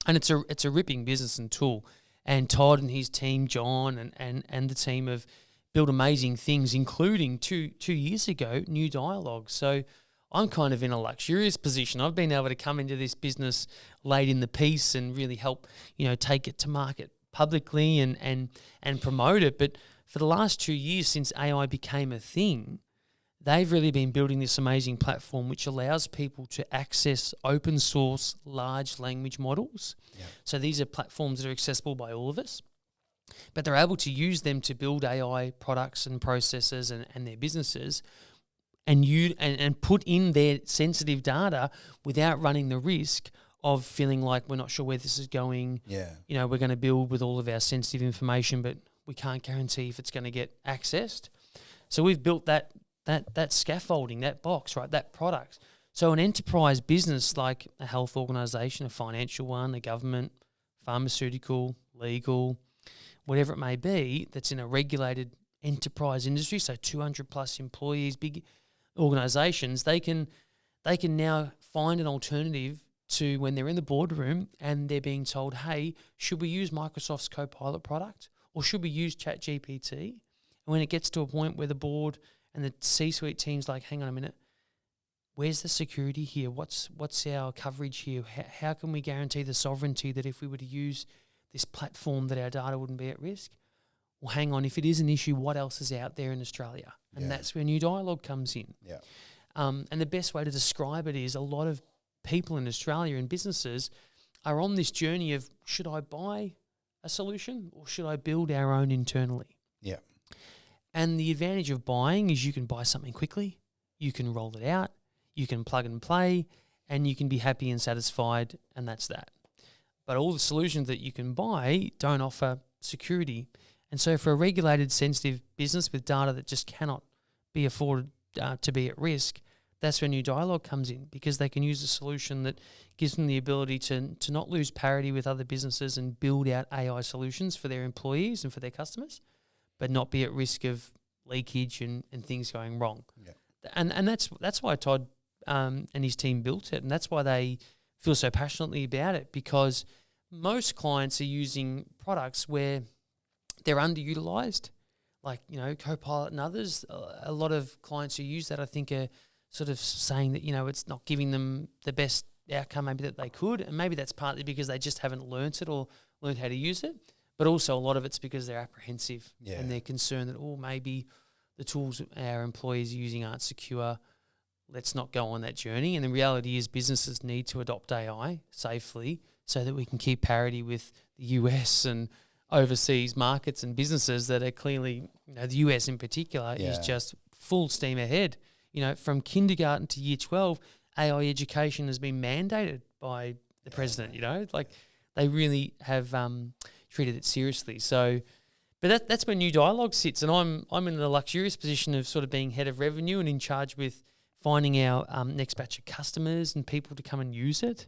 And it's a ripping business and tool. And Todd and his team, John and the team have built amazing things, including two years ago, New Dialogue. So I'm kind of in a luxurious position. I've been able to come into this business late in the piece and really help, take it to market publicly and promote it. But for the last 2 years since AI became a thing, they've really been building this amazing platform which allows people to access open source large language models. Yeah. So these are platforms that are accessible by all of us, but they're able to use them to build AI products and processes and their businesses and put in their sensitive data without running the risk of feeling like we're not sure where this is going. Yeah. We're going to build with all of our sensitive information, but we can't guarantee if it's going to get accessed. So we've built that scaffolding, that box, right, that product. So an enterprise business like a health organisation, a financial one, a government, pharmaceutical, legal, whatever it may be, that's in a regulated enterprise industry, so 200 plus employees, big organizations, they can now find an alternative to when they're in the boardroom and they're being told, hey, should we use Microsoft's Copilot product or should we use ChatGPT? And when it gets to a point where the board and the C-suite team's like, hang on a minute, where's the security here? What's our coverage here? How can we guarantee the sovereignty that if we were to use this platform that our data wouldn't be at risk? Well, hang on, if it is an issue, what else is out there in Australia? And that's where New Dialogue comes in. Yeah. And the best way to describe it is a lot of people in Australia and businesses are on this journey of, should I buy a solution or should I build our own internally? Yeah. And the advantage of buying is you can buy something quickly, you can roll it out, you can plug and play, and you can be happy and satisfied, and that's that. But all the solutions that you can buy don't offer security. And so for a regulated, sensitive business with data that just cannot be afforded to be at risk, that's where New Dialogue comes in, because they can use a solution that gives them the ability to not lose parity with other businesses and build out AI solutions for their employees and for their customers, but not be at risk of leakage and things going wrong. Yeah. And that's why Todd and his team built it, and that's why they feel so passionately about it, because most clients are using products where they're underutilized, like, you know, Copilot and others. A lot of clients who use that, I think, are sort of saying that, you know, it's not giving them the best outcome maybe that they could, and maybe that's partly because they just haven't learnt it or learned how to use it, but also a lot of it's because they're apprehensive and they're concerned that, oh, maybe the tools our employees are using aren't secure, let's not go on that journey. And the reality is businesses need to adopt AI safely so that we can keep parity with the US and overseas markets and businesses that are clearly, you know, the US in particular is just full steam ahead. You know, from kindergarten to year 12, AI education has been mandated by the president, you know, like they really have treated it seriously. So, but that's where New Dialogue sits, and I'm in the luxurious position of sort of being head of revenue and in charge with finding our next batch of customers and people to come and use it.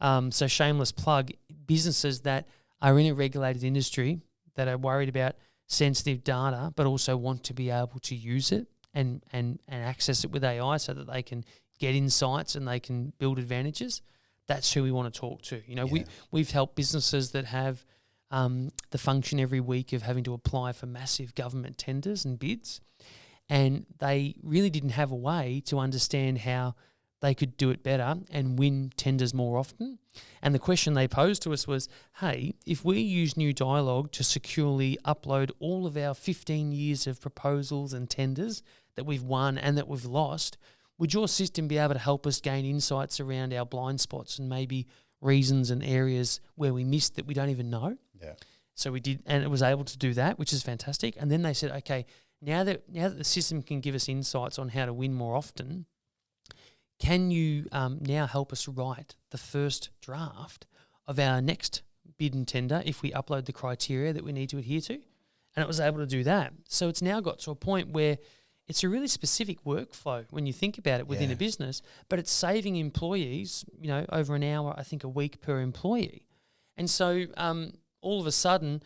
So shameless plug, businesses that are in a regulated industry that are worried about sensitive data but also want to be able to use it and access it with AI so that they can get insights and they can build advantages, that's who we want to talk to. You know, we've helped businesses that have the function every week of having to apply for massive government tenders and bids, and they really didn't have a way to understand how they could do it better and win tenders more often. And the question they posed to us was, hey, if we use New Dialogue to securely upload all of our 15 years of proposals and tenders that we've won and that we've lost, would your system be able to help us gain insights around our blind spots and maybe reasons and areas where we missed that we don't even know? Yeah. So we did, and it was able to do that, which is fantastic. And then they said, okay, now that the system can give us insights on how to win more often, can you now help us write the first draft of our next bid and tender if we upload the criteria that we need to adhere to? And it was able to do that. So it's now got to a point where it's a really specific workflow when you think about it within a business, but it's saving employees, you know, over an hour, I think, a week per employee. And so all of a sudden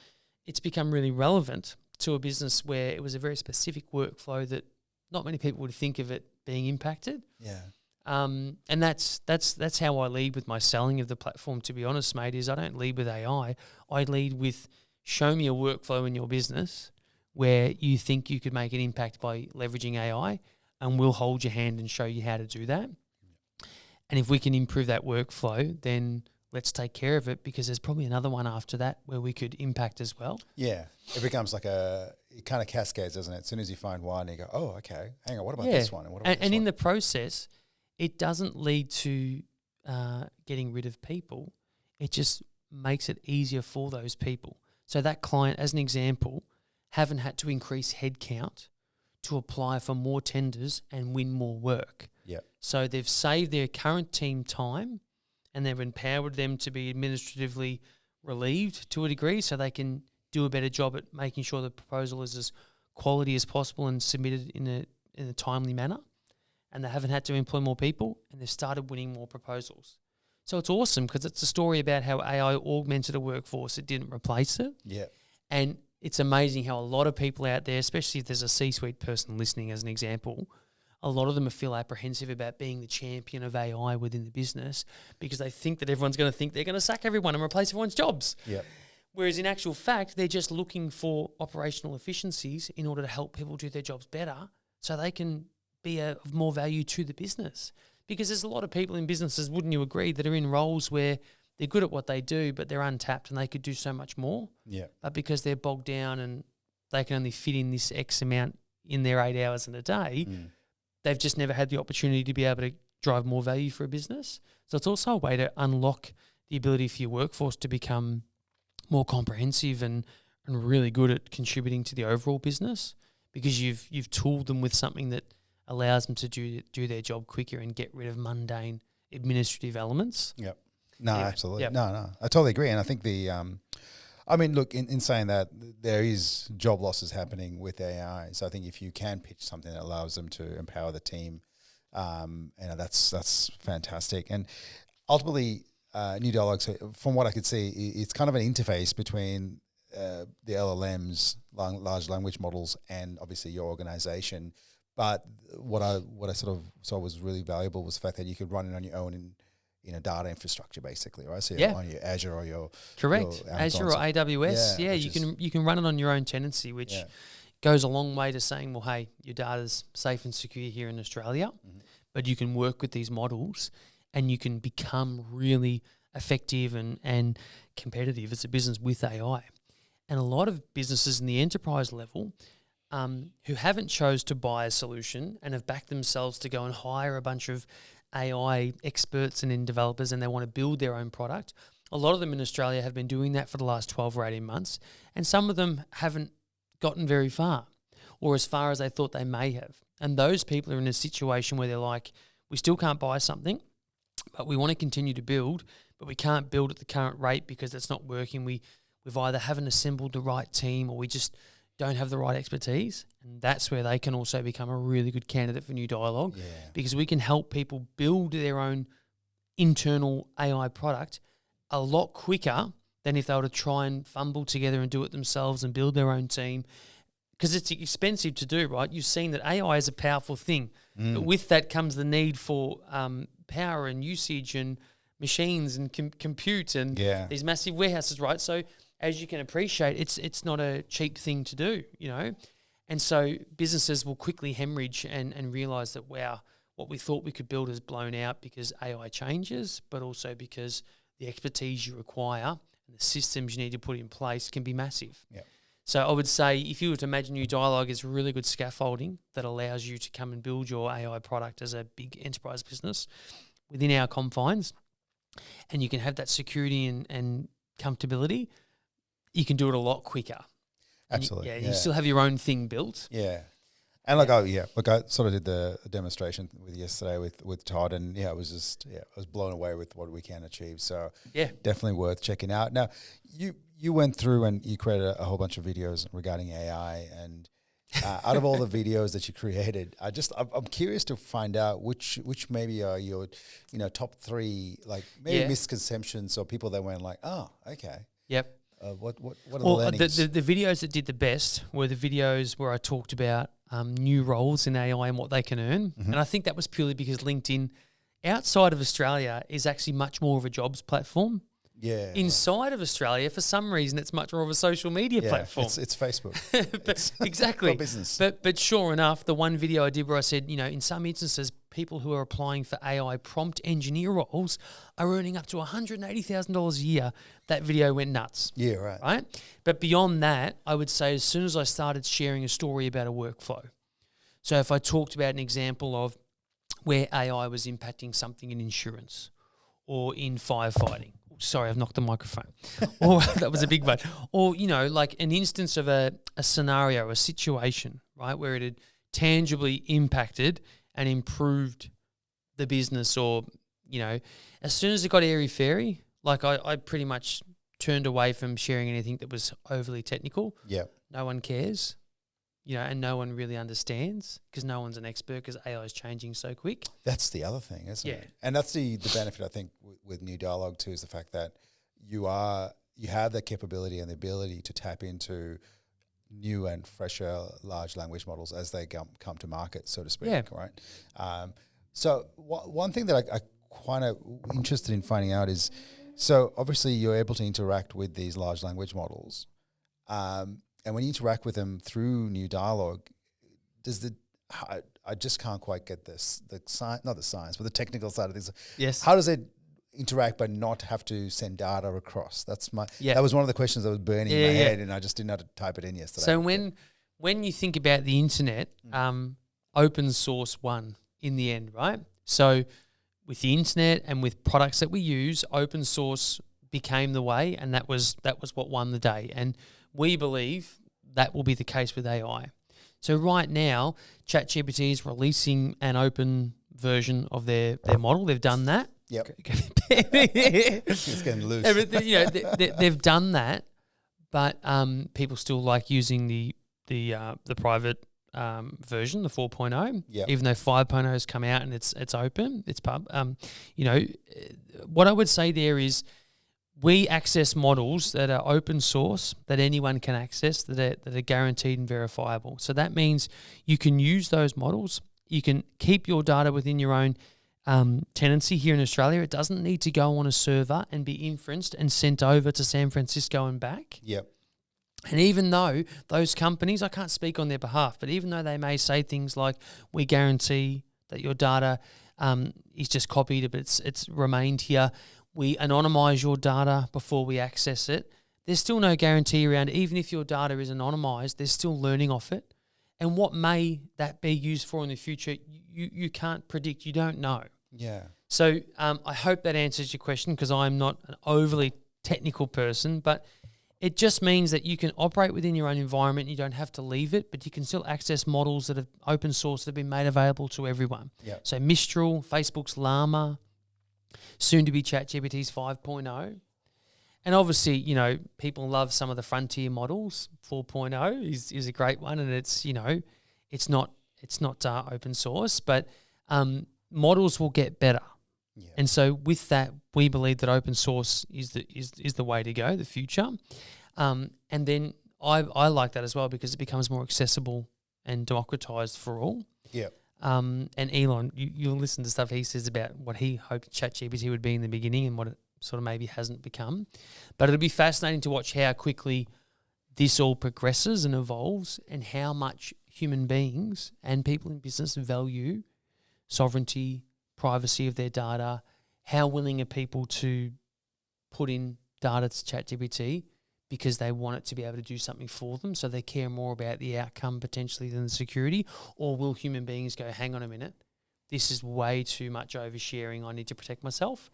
it's become really relevant to a business where it was a very specific workflow that not many people would think of it being impacted. Yeah. And that's how I lead with my selling of the platform, to be honest, mate, is I don't lead with AI. I lead with, show me a workflow in your business where you think you could make an impact by leveraging AI, and we'll hold your hand and show you how to do that. And if we can improve that workflow, then let's take care of it, because there's probably another one after that where we could impact as well. Yeah. It becomes like it kind of cascades, doesn't it? As soon as you find one, you go, oh, okay, hang on, what about this one? And what about this one? And in the process, it doesn't lead to getting rid of people. It just makes it easier for those people. So that client, as an example, haven't had to increase headcount to apply for more tenders and win more work. Yeah. So they've saved their current team time, and they've empowered them to be administratively relieved to a degree so they can do a better job at making sure the proposal is as quality as possible and submitted in a timely manner. And they haven't had to employ more people, and they've started winning more proposals. So it's awesome because it's a story about how AI augmented a workforce. It didn't replace it. Yeah. And it's amazing how a lot of people out there, especially if there's a C-suite person listening as an example, a lot of them feel apprehensive about being the champion of AI within the business because they think that everyone's going to think they're going to sack everyone and replace everyone's jobs. Yep. Whereas in actual fact, they're just looking for operational efficiencies in order to help people do their jobs better so they can be of more value to the business. Because there's a lot of people in businesses, wouldn't you agree, that are in roles where they're good at what they do, but they're untapped and they could do so much more. Yeah. But because they're bogged down and they can only fit in this X amount in their 8 hours in a day, they've just never had the opportunity to be able to drive more value for a business. So it's also a way to unlock the ability for your workforce to become more comprehensive and really good at contributing to the overall business because you've tooled them with something that allows them to do their job quicker and get rid of mundane administrative elements. Yep. No, Yeah. absolutely. Yep. No, I totally agree. And I think I mean, look, in saying that, there is job losses happening with AI. So I think if you can pitch something that allows them to empower the team, that's fantastic. And ultimately, New Dialogue, from what I could see, it's kind of an interface between the LLMs, large language models, and obviously your organization. But what I sort of saw was really valuable was the fact that you could run it on your own in a data infrastructure, basically, right? So you're on your Azure or your correct your Azure or AWS. Yeah, you can run it on your own tenancy, which goes a long way to saying, well, hey, your data's safe and secure here in Australia, but you can work with these models and you can become really effective and competitive as a business with AI. And a lot of businesses in the enterprise level who haven't chose to buy a solution and have backed themselves to go and hire a bunch of AI experts and developers and they want to build their own product. A lot of them in Australia have been doing that for the last 12 or 18 months, and some of them haven't gotten very far or as far as they thought they may have. And those people are in a situation where they're like, we still can't buy something, but we want to continue to build, but we can't build at the current rate because it's not working. We've either haven't assembled the right team or we just don't have the right expertise, and that's where they can also become a really good candidate for New Dialogue because we can help people build their own internal AI product a lot quicker than if they were to try and fumble together and do it themselves and build their own team because it's expensive to do, right? You've seen that AI is a powerful thing, but with that comes the need for power and usage and machines and compute and these massive warehouses, right? So as you can appreciate, it's not a cheap thing to do, you know? And so businesses will quickly hemorrhage and realize that, wow, what we thought we could build is blown out because AI changes, but also because the expertise you require and the systems you need to put in place can be massive. Yep. So I would say if you were to imagine New Dialogue as really good scaffolding that allows you to come and build your AI product as a big enterprise business within our confines, and you can have that security and comfortability, you can do it a lot quicker. Absolutely. You still have your own thing built. Yeah. And I sort of did the demonstration with yesterday with Todd, and I was blown away with what we can achieve. So definitely worth checking out. Now, you went through and you created a whole bunch of videos regarding AI, and out of all the videos that you created, I'm curious to find out which maybe are your top three misconceptions or people that went like, oh, okay. Yep. What are the learnings? The videos that did the best were the videos where I talked about new roles in AI and what they can earn. Mm-hmm. And I think that was purely because LinkedIn, outside of Australia, is actually much more of a jobs platform. Yeah. Inside of Australia, for some reason, it's much more of a social media platform. It's Facebook. Exactly. For business. But sure enough, the one video I did where I said, in some instances, people who are applying for AI prompt engineer roles are earning up to $180,000 a year. That video went nuts. Yeah, right. Right? But beyond that, I would say as soon as I started sharing a story about a workflow, so if I talked about an example of where AI was impacting something in insurance or in firefighting, sorry, I've knocked the microphone. Or that was a big one. Or, like an instance of a scenario, a situation, right, where it had tangibly impacted and improved the business or, as soon as it got airy-fairy, like I pretty much turned away from sharing anything that was overly technical. Yeah. No one cares, and no one really understands because no one's an expert because AI is changing so quick. That's the other thing, isn't it? And that's the benefit, I think, with New Dialogue too, is the fact that you are you have the capability and the ability to tap into new and fresher large language models as they come to market, so to speak, right? So one thing that I kind of interested in finding out is, so obviously you're able to interact with these large language models, and when you interact with them through New Dialogue, I just can't quite get this, not the science, but the technical side of things. Yes. How does it interact but not have to send data across? That was one of the questions that was burning in my head, and I just didn't know how to type it in yesterday. So when you think about the internet, open source won in the end, right? So with the internet and with products that we use, open source became the way, and that was what won the day. And we believe that will be the case with AI. So right now, ChatGPT is releasing an open version of their model. They've done that. Yep. It's getting loose. They've done that, but people still like using the private version, the 4.0. Yep. Even though 5.0 has come out and it's open, it's pub. What I would say there is, we access models that are open source, that anyone can access, that are guaranteed and verifiable. So that means you can use those models. You can keep your data within your own tenancy here in Australia. It doesn't need to go on a server and be inferenced and sent over to San Francisco and back. Yep. And even though those companies, I can't speak on their behalf, but even though they may say things like, we guarantee that your data is just copied, but it's remained here, we anonymise your data before we access it, there's still no guarantee around, even if your data is anonymised, there's still learning off it. And what may that be used for in the future, you can't predict, you don't know. Yeah. So I hope that answers your question, because I'm not an overly technical person, but it just means that you can operate within your own environment. You don't have to leave it, but you can still access models that have open source that have been made available to everyone. Yep. So Mistral, Facebook's Llama, soon to be ChatGPT's 5.0. And obviously, people love some of the frontier models. 4.0 is a great one, and it's not open source, but models will get better. Yeah. And so with that, we believe that open source is the way to go, the future. And then I like that as well, because it becomes more accessible and democratized for all. Yeah. And Elon, you'll listen to stuff he says about what he hoped ChatGPT would be in the beginning and what it sort of maybe hasn't become. But it'll be fascinating to watch how quickly this all progresses and evolves, and how much human beings and people in business value sovereignty, privacy of their data. How willing are people to put in data to ChatGPT because they want it to be able to do something for them, so they care more about the outcome potentially than the security? Or will human beings go, hang on a minute, this is way too much oversharing, I need to protect myself?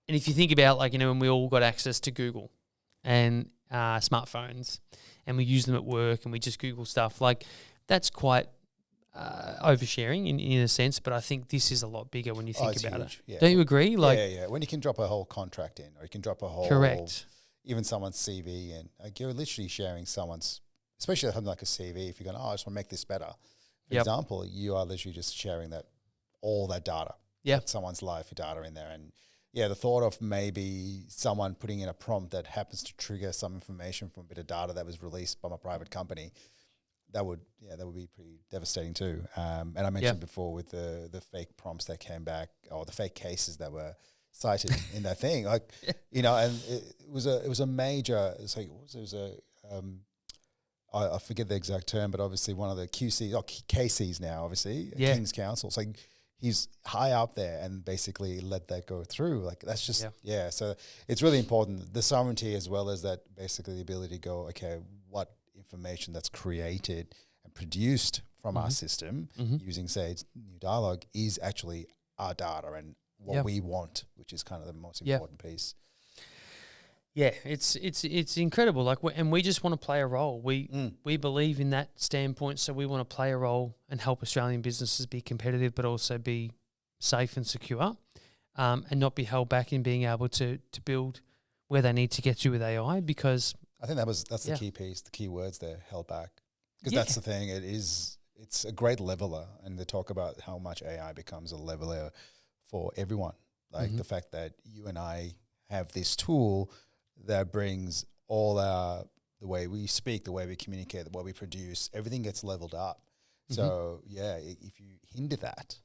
And if you think about, when we all got access to Google and smartphones, and we use them at work and we just Google stuff, that's quite oversharing in a sense, but I think this is a lot bigger when you think about huge. it. Yeah. Don't you agree? Yeah. When you can drop a whole contract in, or you can drop a whole... Correct. Even someone's CV, and you're literally sharing someone's, especially something like a CV, if you're going, I just want to make this better. For example, you are literally just sharing all that data. Yeah. Someone's life data in there. And the thought of maybe someone putting in a prompt that happens to trigger some information from a bit of data that was released by a private company, that would be pretty devastating too. And I mentioned before with the fake prompts that came back, or the fake cases that were cited in that thing, and it was a major. I forget the exact term, but obviously one of the KCs now, obviously King's Counsel. So he's high up there, and basically let that go through. That's just So it's really important, the sovereignty, as well as that, basically the ability to go, okay, what information that's created and produced from our system using, say, New Dialogue is actually our data and what we want, which is kind of the most important piece. Yeah, it's incredible. And we just want to play a role. We believe in that standpoint, so we want to play a role and help Australian businesses be competitive, but also be safe and secure, and not be held back in being able to build where they need to get to with AI. Because I think that's the key piece, the key words there, held back. Because that's the thing. It's a great leveler, and they talk about how much AI becomes a leveler for everyone. The fact that you and I have this tool that brings the way we speak, the way we communicate, the way we produce, everything gets leveled up. So if you hinder that,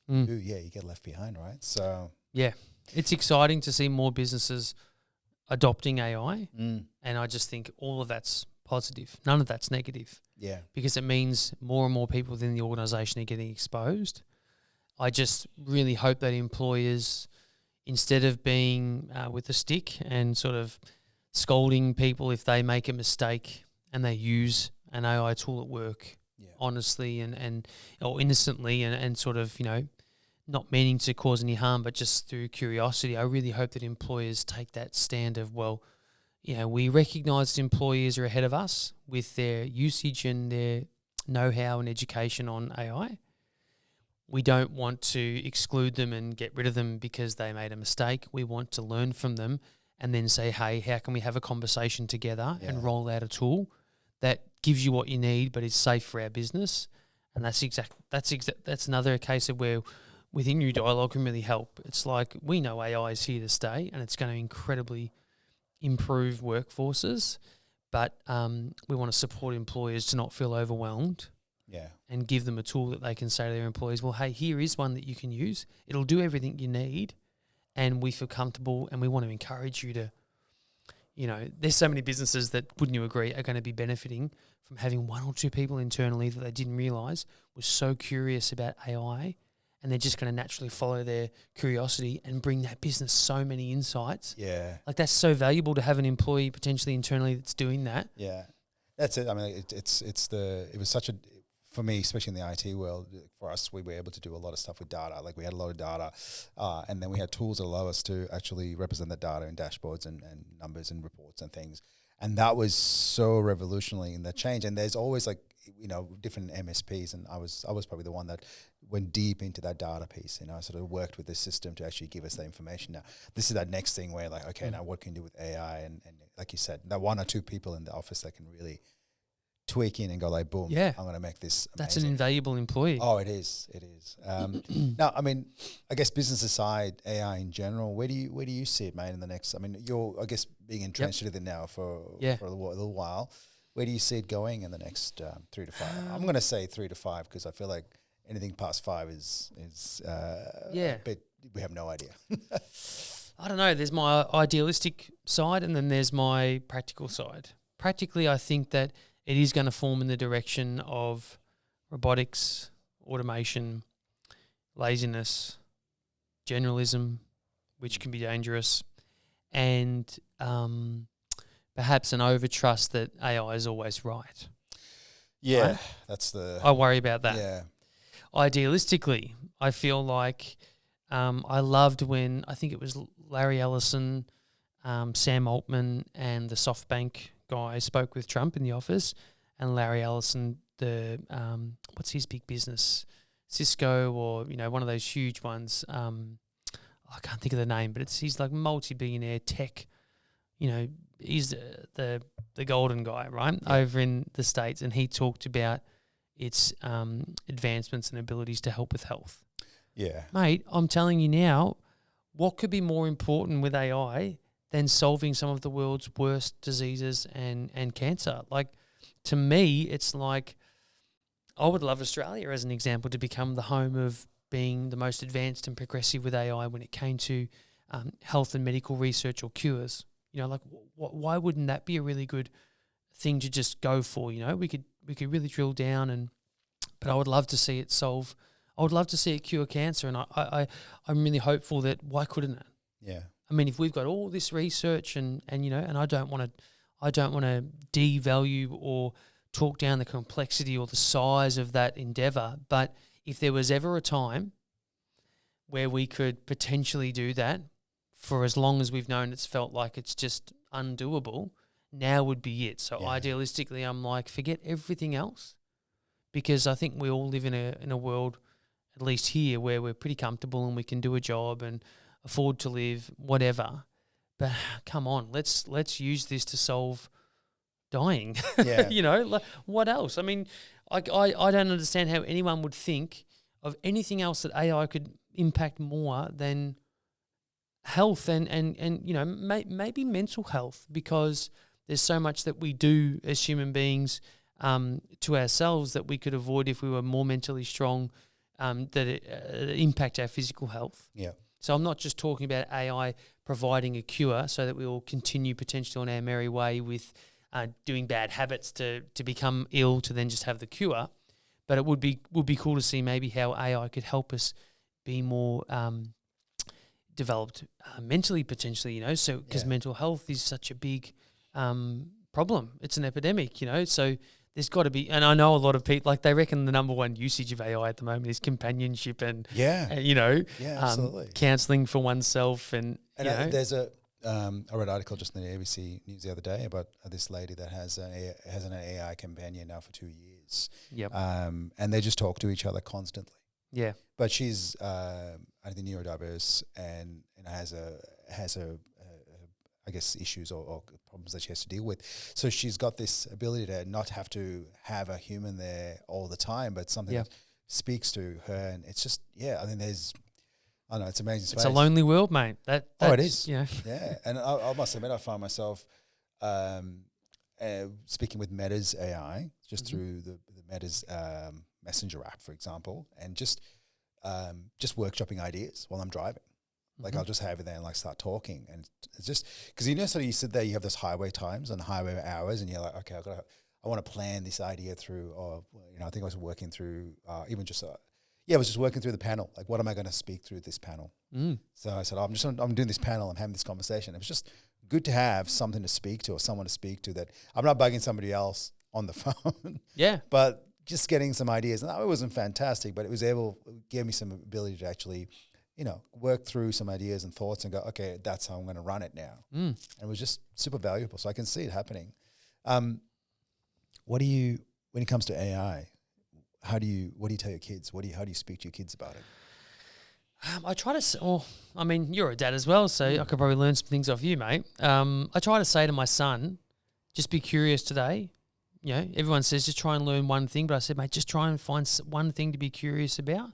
you get left behind, right? So yeah, it's exciting to see more businesses adopting AI, and I just think all of that's positive. None of that's negative. Yeah, because it means more and more people within the organisation are getting exposed. I just really hope that employers, instead of being with a stick and sort of scolding people if they make a mistake and they use an AI tool at work honestly and or innocently and sort of, not meaning to cause any harm, but just through curiosity, I really hope that employers take that stand of, we recognise that employers are ahead of us with their usage and their know-how and education on AI. We don't want to exclude them and get rid of them because they made a mistake. We want to learn from them and then say, hey, how can we have a conversation together and roll out a tool that gives you what you need but is safe for our business? And that's another case of where within your dialogue can really help. It's like, we know AI is here to stay and it's going to incredibly improve workforces, but we want to support employers to not feel overwhelmed and give them a tool that they can say to their employees, well, hey, here is one that you can use. It'll do everything you need and we feel comfortable and we want to encourage you to, there's so many businesses that, wouldn't you agree, are going to be benefiting from having one or two people internally that they didn't realise were so curious about AI, and they're just going to naturally follow their curiosity and bring that business so many insights. Yeah. Like, that's so valuable to have an employee potentially internally that's doing that. Yeah. That's it. I mean, it was such a, for me, especially in the IT world, for us, we were able to do a lot of stuff with data. Like, we had a lot of data, and then we had tools that allow us to actually represent the data in dashboards and numbers and reports and things. And that was so revolutionary in that change. And there's always different MSPs, and I was probably the one that went deep into that data piece. I sort of worked with the system to actually give us that information. Now, this is that next thing where now what can you do with AI? And like you said, that one or two people in the office that can really tweak in and go boom, I'm going to make this amazing. That's an invaluable employee. Oh, it is. Now, I mean, I guess business aside, AI in general, where do you see it, mate, in the next, you're, I guess, being entrenched in it now for a little while. Where do you see it going in the next 3 to 5? I'm going to say 3 to 5 because I feel like anything past 5 is a bit, we have no idea. I don't know. There's my idealistic side and then there's my practical side. Practically, I think that it is going to form in the direction of robotics, automation, laziness, generalism, which can be dangerous, and perhaps an overtrust that AI is always right. Yeah, right? that's the... I worry about that. Yeah. Idealistically, I feel like I loved when, I think it was Larry Ellison, Sam Altman and the SoftBank guy spoke with Trump in the office, and Larry Ellison, the what's his big business, Cisco or one of those huge ones. I can't think of the name, but he's like multi-billionaire tech. He's the golden guy, right, over in the States, and he talked about its advancements and abilities to help with health. Yeah, mate, I'm telling you now, what could be more important with AI than solving some of the world's worst diseases and cancer? Like, to me, it's like, I would love Australia as an example to become the home of being the most advanced and progressive with AI when it came to health and medical research or cures. Why wouldn't that be a really good thing to just go for? We could really drill down, but I would love to see it solve. I would love to see it cure cancer, and I'm really hopeful that why couldn't it? Yeah. I mean, if we've got all this research and I don't want to devalue or talk down the complexity or the size of that endeavor, but if there was ever a time where we could potentially do that, for as long as we've known it's felt like it's just undoable, now would be it. So idealistically, I'm like, forget everything else, because I think we all live in a world, at least here, where we're pretty comfortable and we can do a job and afford to live, whatever. But come on, let's use this to solve dying. Yeah. What else? I mean, I don't understand how anyone would think of anything else that AI could impact more than health and you know, maybe mental health, because there's so much that we do as human beings to ourselves that we could avoid if we were more mentally strong, that it impact our physical health. Yeah. So I'm not just talking about AI providing a cure so that we all continue potentially on our merry way with doing bad habits to become ill to then just have the cure, but it would be cool to see maybe how AI could help us be more developed mentally potentially, you know, so because mental health is such a big problem. It's an epidemic, you know, so there's got to be, and I know a lot of people, like they reckon the number one usage of AI at the moment is companionship and you know, absolutely. counselling for oneself and you know. There's I read an article just in the ABC News the other day about this lady that has an AI companion now for 2 years. Yep. And they just talk to each other constantly. Yeah. But she's I think neurodiverse and has I guess issues or problems that she has to deal with. So she's got this ability to not have to have a human there all the time, but something that speaks to her. And it's just, I think I don't know, it's amazing space. It's a lonely world, mate. It is. You know. Yeah. And I must admit, I find myself speaking with Meta's AI, just through the Meta's Messenger app, for example, and just workshopping ideas while I'm driving. Like I'll just have it there and like start talking, and it's just because so you sit there, you have those highway times and highway hours, and you're like, okay, I want to plan this idea through, or you know, I think I was working through even just I was just working through the panel. Like, what am I going to speak through this panel? So I said, I'm doing this panel, I'm having this conversation. It was just good to have something to speak to or someone to speak to that I'm not bugging somebody else on the phone. Yeah, but just getting some ideas, and it wasn't fantastic, but it gave me some ability to actually, you know, work through some ideas and thoughts and go, okay, that's how I'm going to run it now. And it was just super valuable. So I can see it happening. When it comes to AI, what do you tell your kids? How do you speak to your kids about it? I try to, I mean, you're a dad as well, so I could probably learn some things off you, mate. I try to say to my son, just be curious today. You know, everyone says just try and learn one thing, but I said, mate, just try and find one thing to be curious about.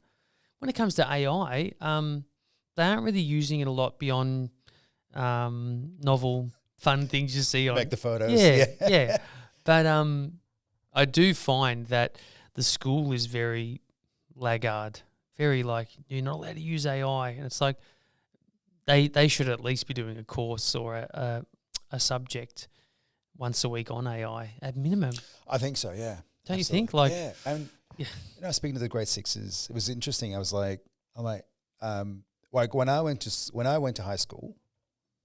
When it comes to AI, they aren't really using it a lot beyond novel, fun things you see on. Make the photos. Yeah. But I do find that the school is very laggard, very like, you're not allowed to use AI. And it's like they should at least be doing a course or a subject once a week on AI at minimum. I think so, yeah. Don't you think? Like, yeah. And you know, speaking to the grade sixes, it was interesting. I was like, like when I went to high school,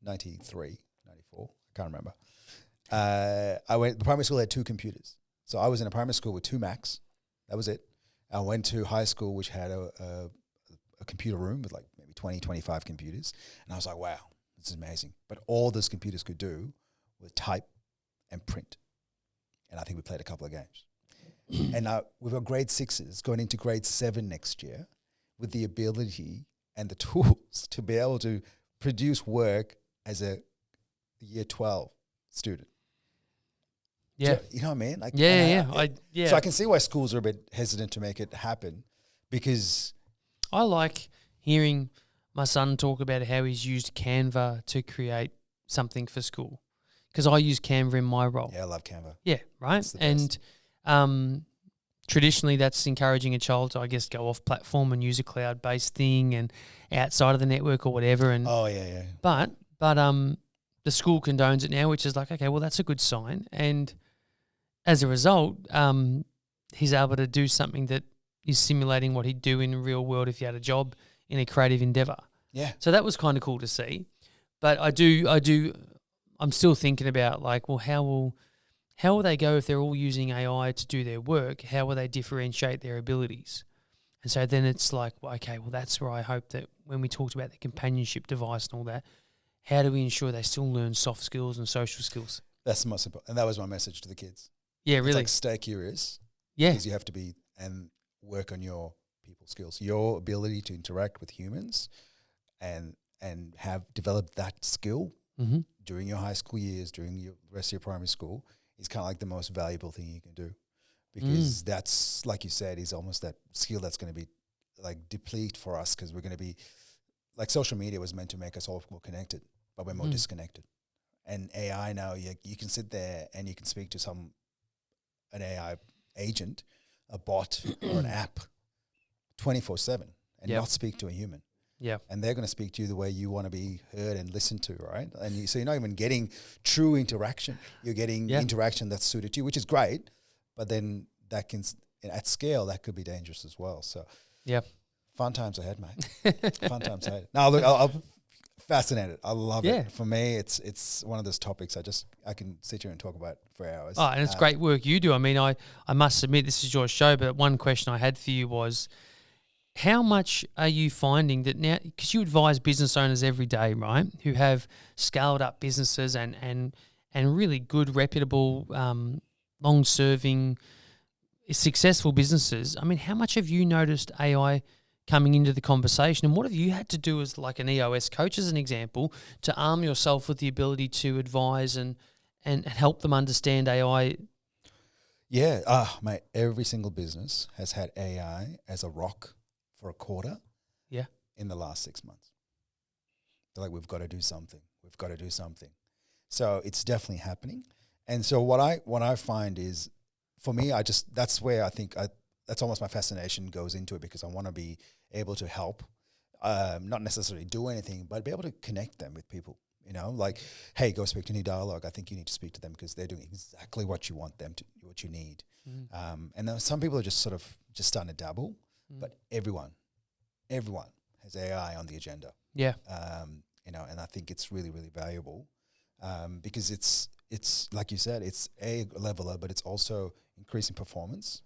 93, 94, I can't remember. The primary school had 2 computers. So I was in a primary school with 2 Macs. That was it. I went to high school, which had a computer room with like maybe 20, 25 computers. And I was like, wow, this is amazing. But all those computers could do was type and print. And I think we played a couple of games. And now we've got grade 6s going into grade 7 next year with the ability and the tools to be able to produce work as a year 12 student. Yeah. You know what I mean? Like, Yeah. So I can see why schools are a bit hesitant to make it happen, because I like hearing my son talk about how he's used Canva to create something for school, because I use Canva in my role. Yeah, I love Canva. Yeah, right. And traditionally that's encouraging a child to, I guess, go off platform and use a cloud-based thing and outside of the network or whatever. And But the school condones it now, which is like, okay, well, that's a good sign. And as a result, he's able to do something that is simulating what he'd do in the real world if he had a job in a creative endeavor. Yeah. So that was kind of cool to see. But I'm still thinking about like, well, how will they go if they're all using AI to do their work? How will they differentiate their abilities? And so then it's like, well, okay, well, that's where I hope that when we talked about the companionship device and all that, how do we ensure they still learn soft skills and social skills? That's the most important. And that was my message to the kids. Yeah, really. It's like, stay curious. Yeah. Because you have to be and work on your people skills, your ability to interact with humans and have developed that skill during your high school years, during the rest of your primary school, is kind of like the most valuable thing you can do, because that's, like you said, is almost that skill that's going to be like deplete for us, because we're going to be like social media was meant to make us all more connected, but we're more disconnected. And AI now, you can sit there and you can speak to an AI agent, a bot or an app 24/7 and not speak to a human. Yeah. And they're going to speak to you the way you want to be heard and listened to, right? And so you're not even getting true interaction. You're getting interaction that's suited to you, which is great. But then that can, at scale, that could be dangerous as well. So fun times ahead, mate. Fun times ahead. Now, look, I'm fascinated. I love it. For me, it's one of those topics I can sit here and talk about for hours. Oh, and it's great work you do. I mean, I must admit, this is your show, but one question I had for you was, how much are you finding that now, because you advise business owners every day, right, who have scaled up businesses and really good, reputable, long-serving, successful businesses. I mean, how much have you noticed AI coming into the conversation, and what have you had to do as like an EOS coach, as an example, to arm yourself with the ability to advise and help them understand AI? Yeah, mate, every single business has had AI as a rock for a quarter in the last 6 months. They're like, we've got to do something. We've got to do something. So it's definitely happening. And so what I find is, for me, that's where I think that's almost my fascination goes into it, because I want to be able to help, not necessarily do anything, but be able to connect them with people. You know, like, hey, go speak to New Dialogue. I think you need to speak to them because they're doing exactly what you want them to, what you need. And then some people are just starting to dabble, but everyone has AI on the agenda. Yeah. You know, and I think it's really, really valuable because it's like you said, it's a leveler, but it's also increasing performance,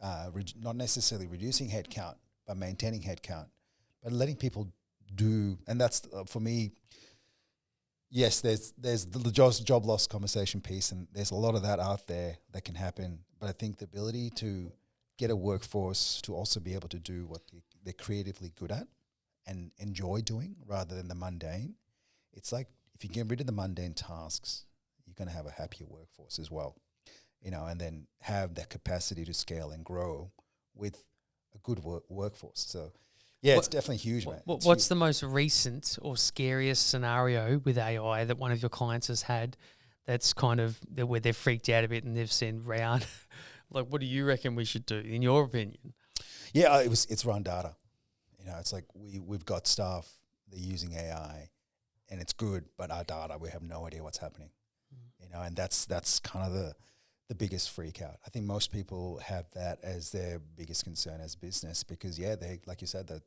not necessarily reducing headcount, but maintaining headcount, but letting people do. And that's for me. Yes, there's the job loss conversation piece, and there's a lot of that out there that can happen. But I think the ability to get a workforce to also be able to do what they're creatively good at and enjoy doing rather than the mundane. It's like, if you get rid of the mundane tasks, you're going to have a happier workforce as well, you know, and then have that capacity to scale and grow with a good workforce. So yeah, it's definitely huge, man. What's the most recent or scariest scenario with AI that one of your clients has had that's kind of where they've freaked out a bit and they've said, Reyan, like, what do you reckon we should do, in your opinion? Yeah, it's around data. You know, it's like we've got staff, they're using AI and it's good, but our data, we have no idea what's happening. You know, and that's kind of the biggest freak out. I think most people have that as their biggest concern as business, because they, like you said, the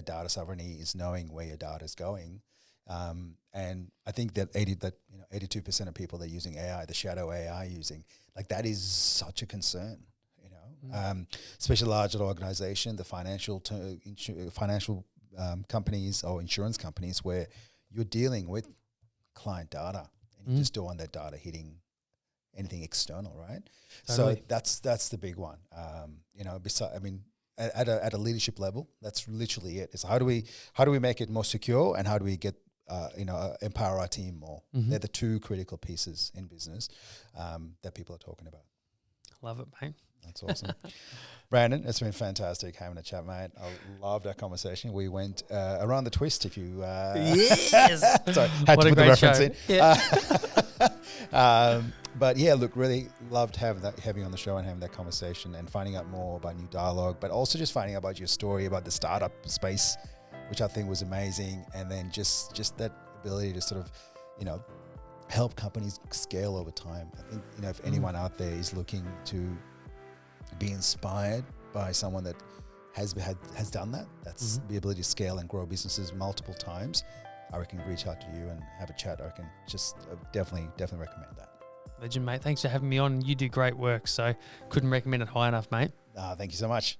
data sovereignty is knowing where your data is going. And I think that 82% of people that are using AI, the shadow AI using, like, that is such a concern, you know, especially larger organization, the financial companies or insurance companies, where you're dealing with client data and you just don't want that data hitting anything external, right? Totally. So that's the big one. You know, at a leadership level, that's literally it. It's how do we make it more secure, and how do we get empower our team more? They're the two critical pieces in business that people are talking about. Love it, mate. That's awesome. Brandon, it's been fantastic having a chat, mate. I loved our conversation. We went around the twist, if you... Yes! Sorry, had what to a put the great reference show. in. Yeah. But yeah, look, really loved having you on the show and having that conversation and finding out more about New Dialogue, but also just finding out about your story about the startup space, which I think was amazing. And then just that ability to sort of, you know, help companies scale over time. I think, you know, if anyone out there is looking to be inspired by someone that has done that, that's the ability to scale and grow businesses multiple times, I reckon reach out to you and have a chat. I reckon just definitely recommend that. Legend, mate. Thanks for having me on. You do great work, so couldn't recommend it high enough, mate. Thank you so much.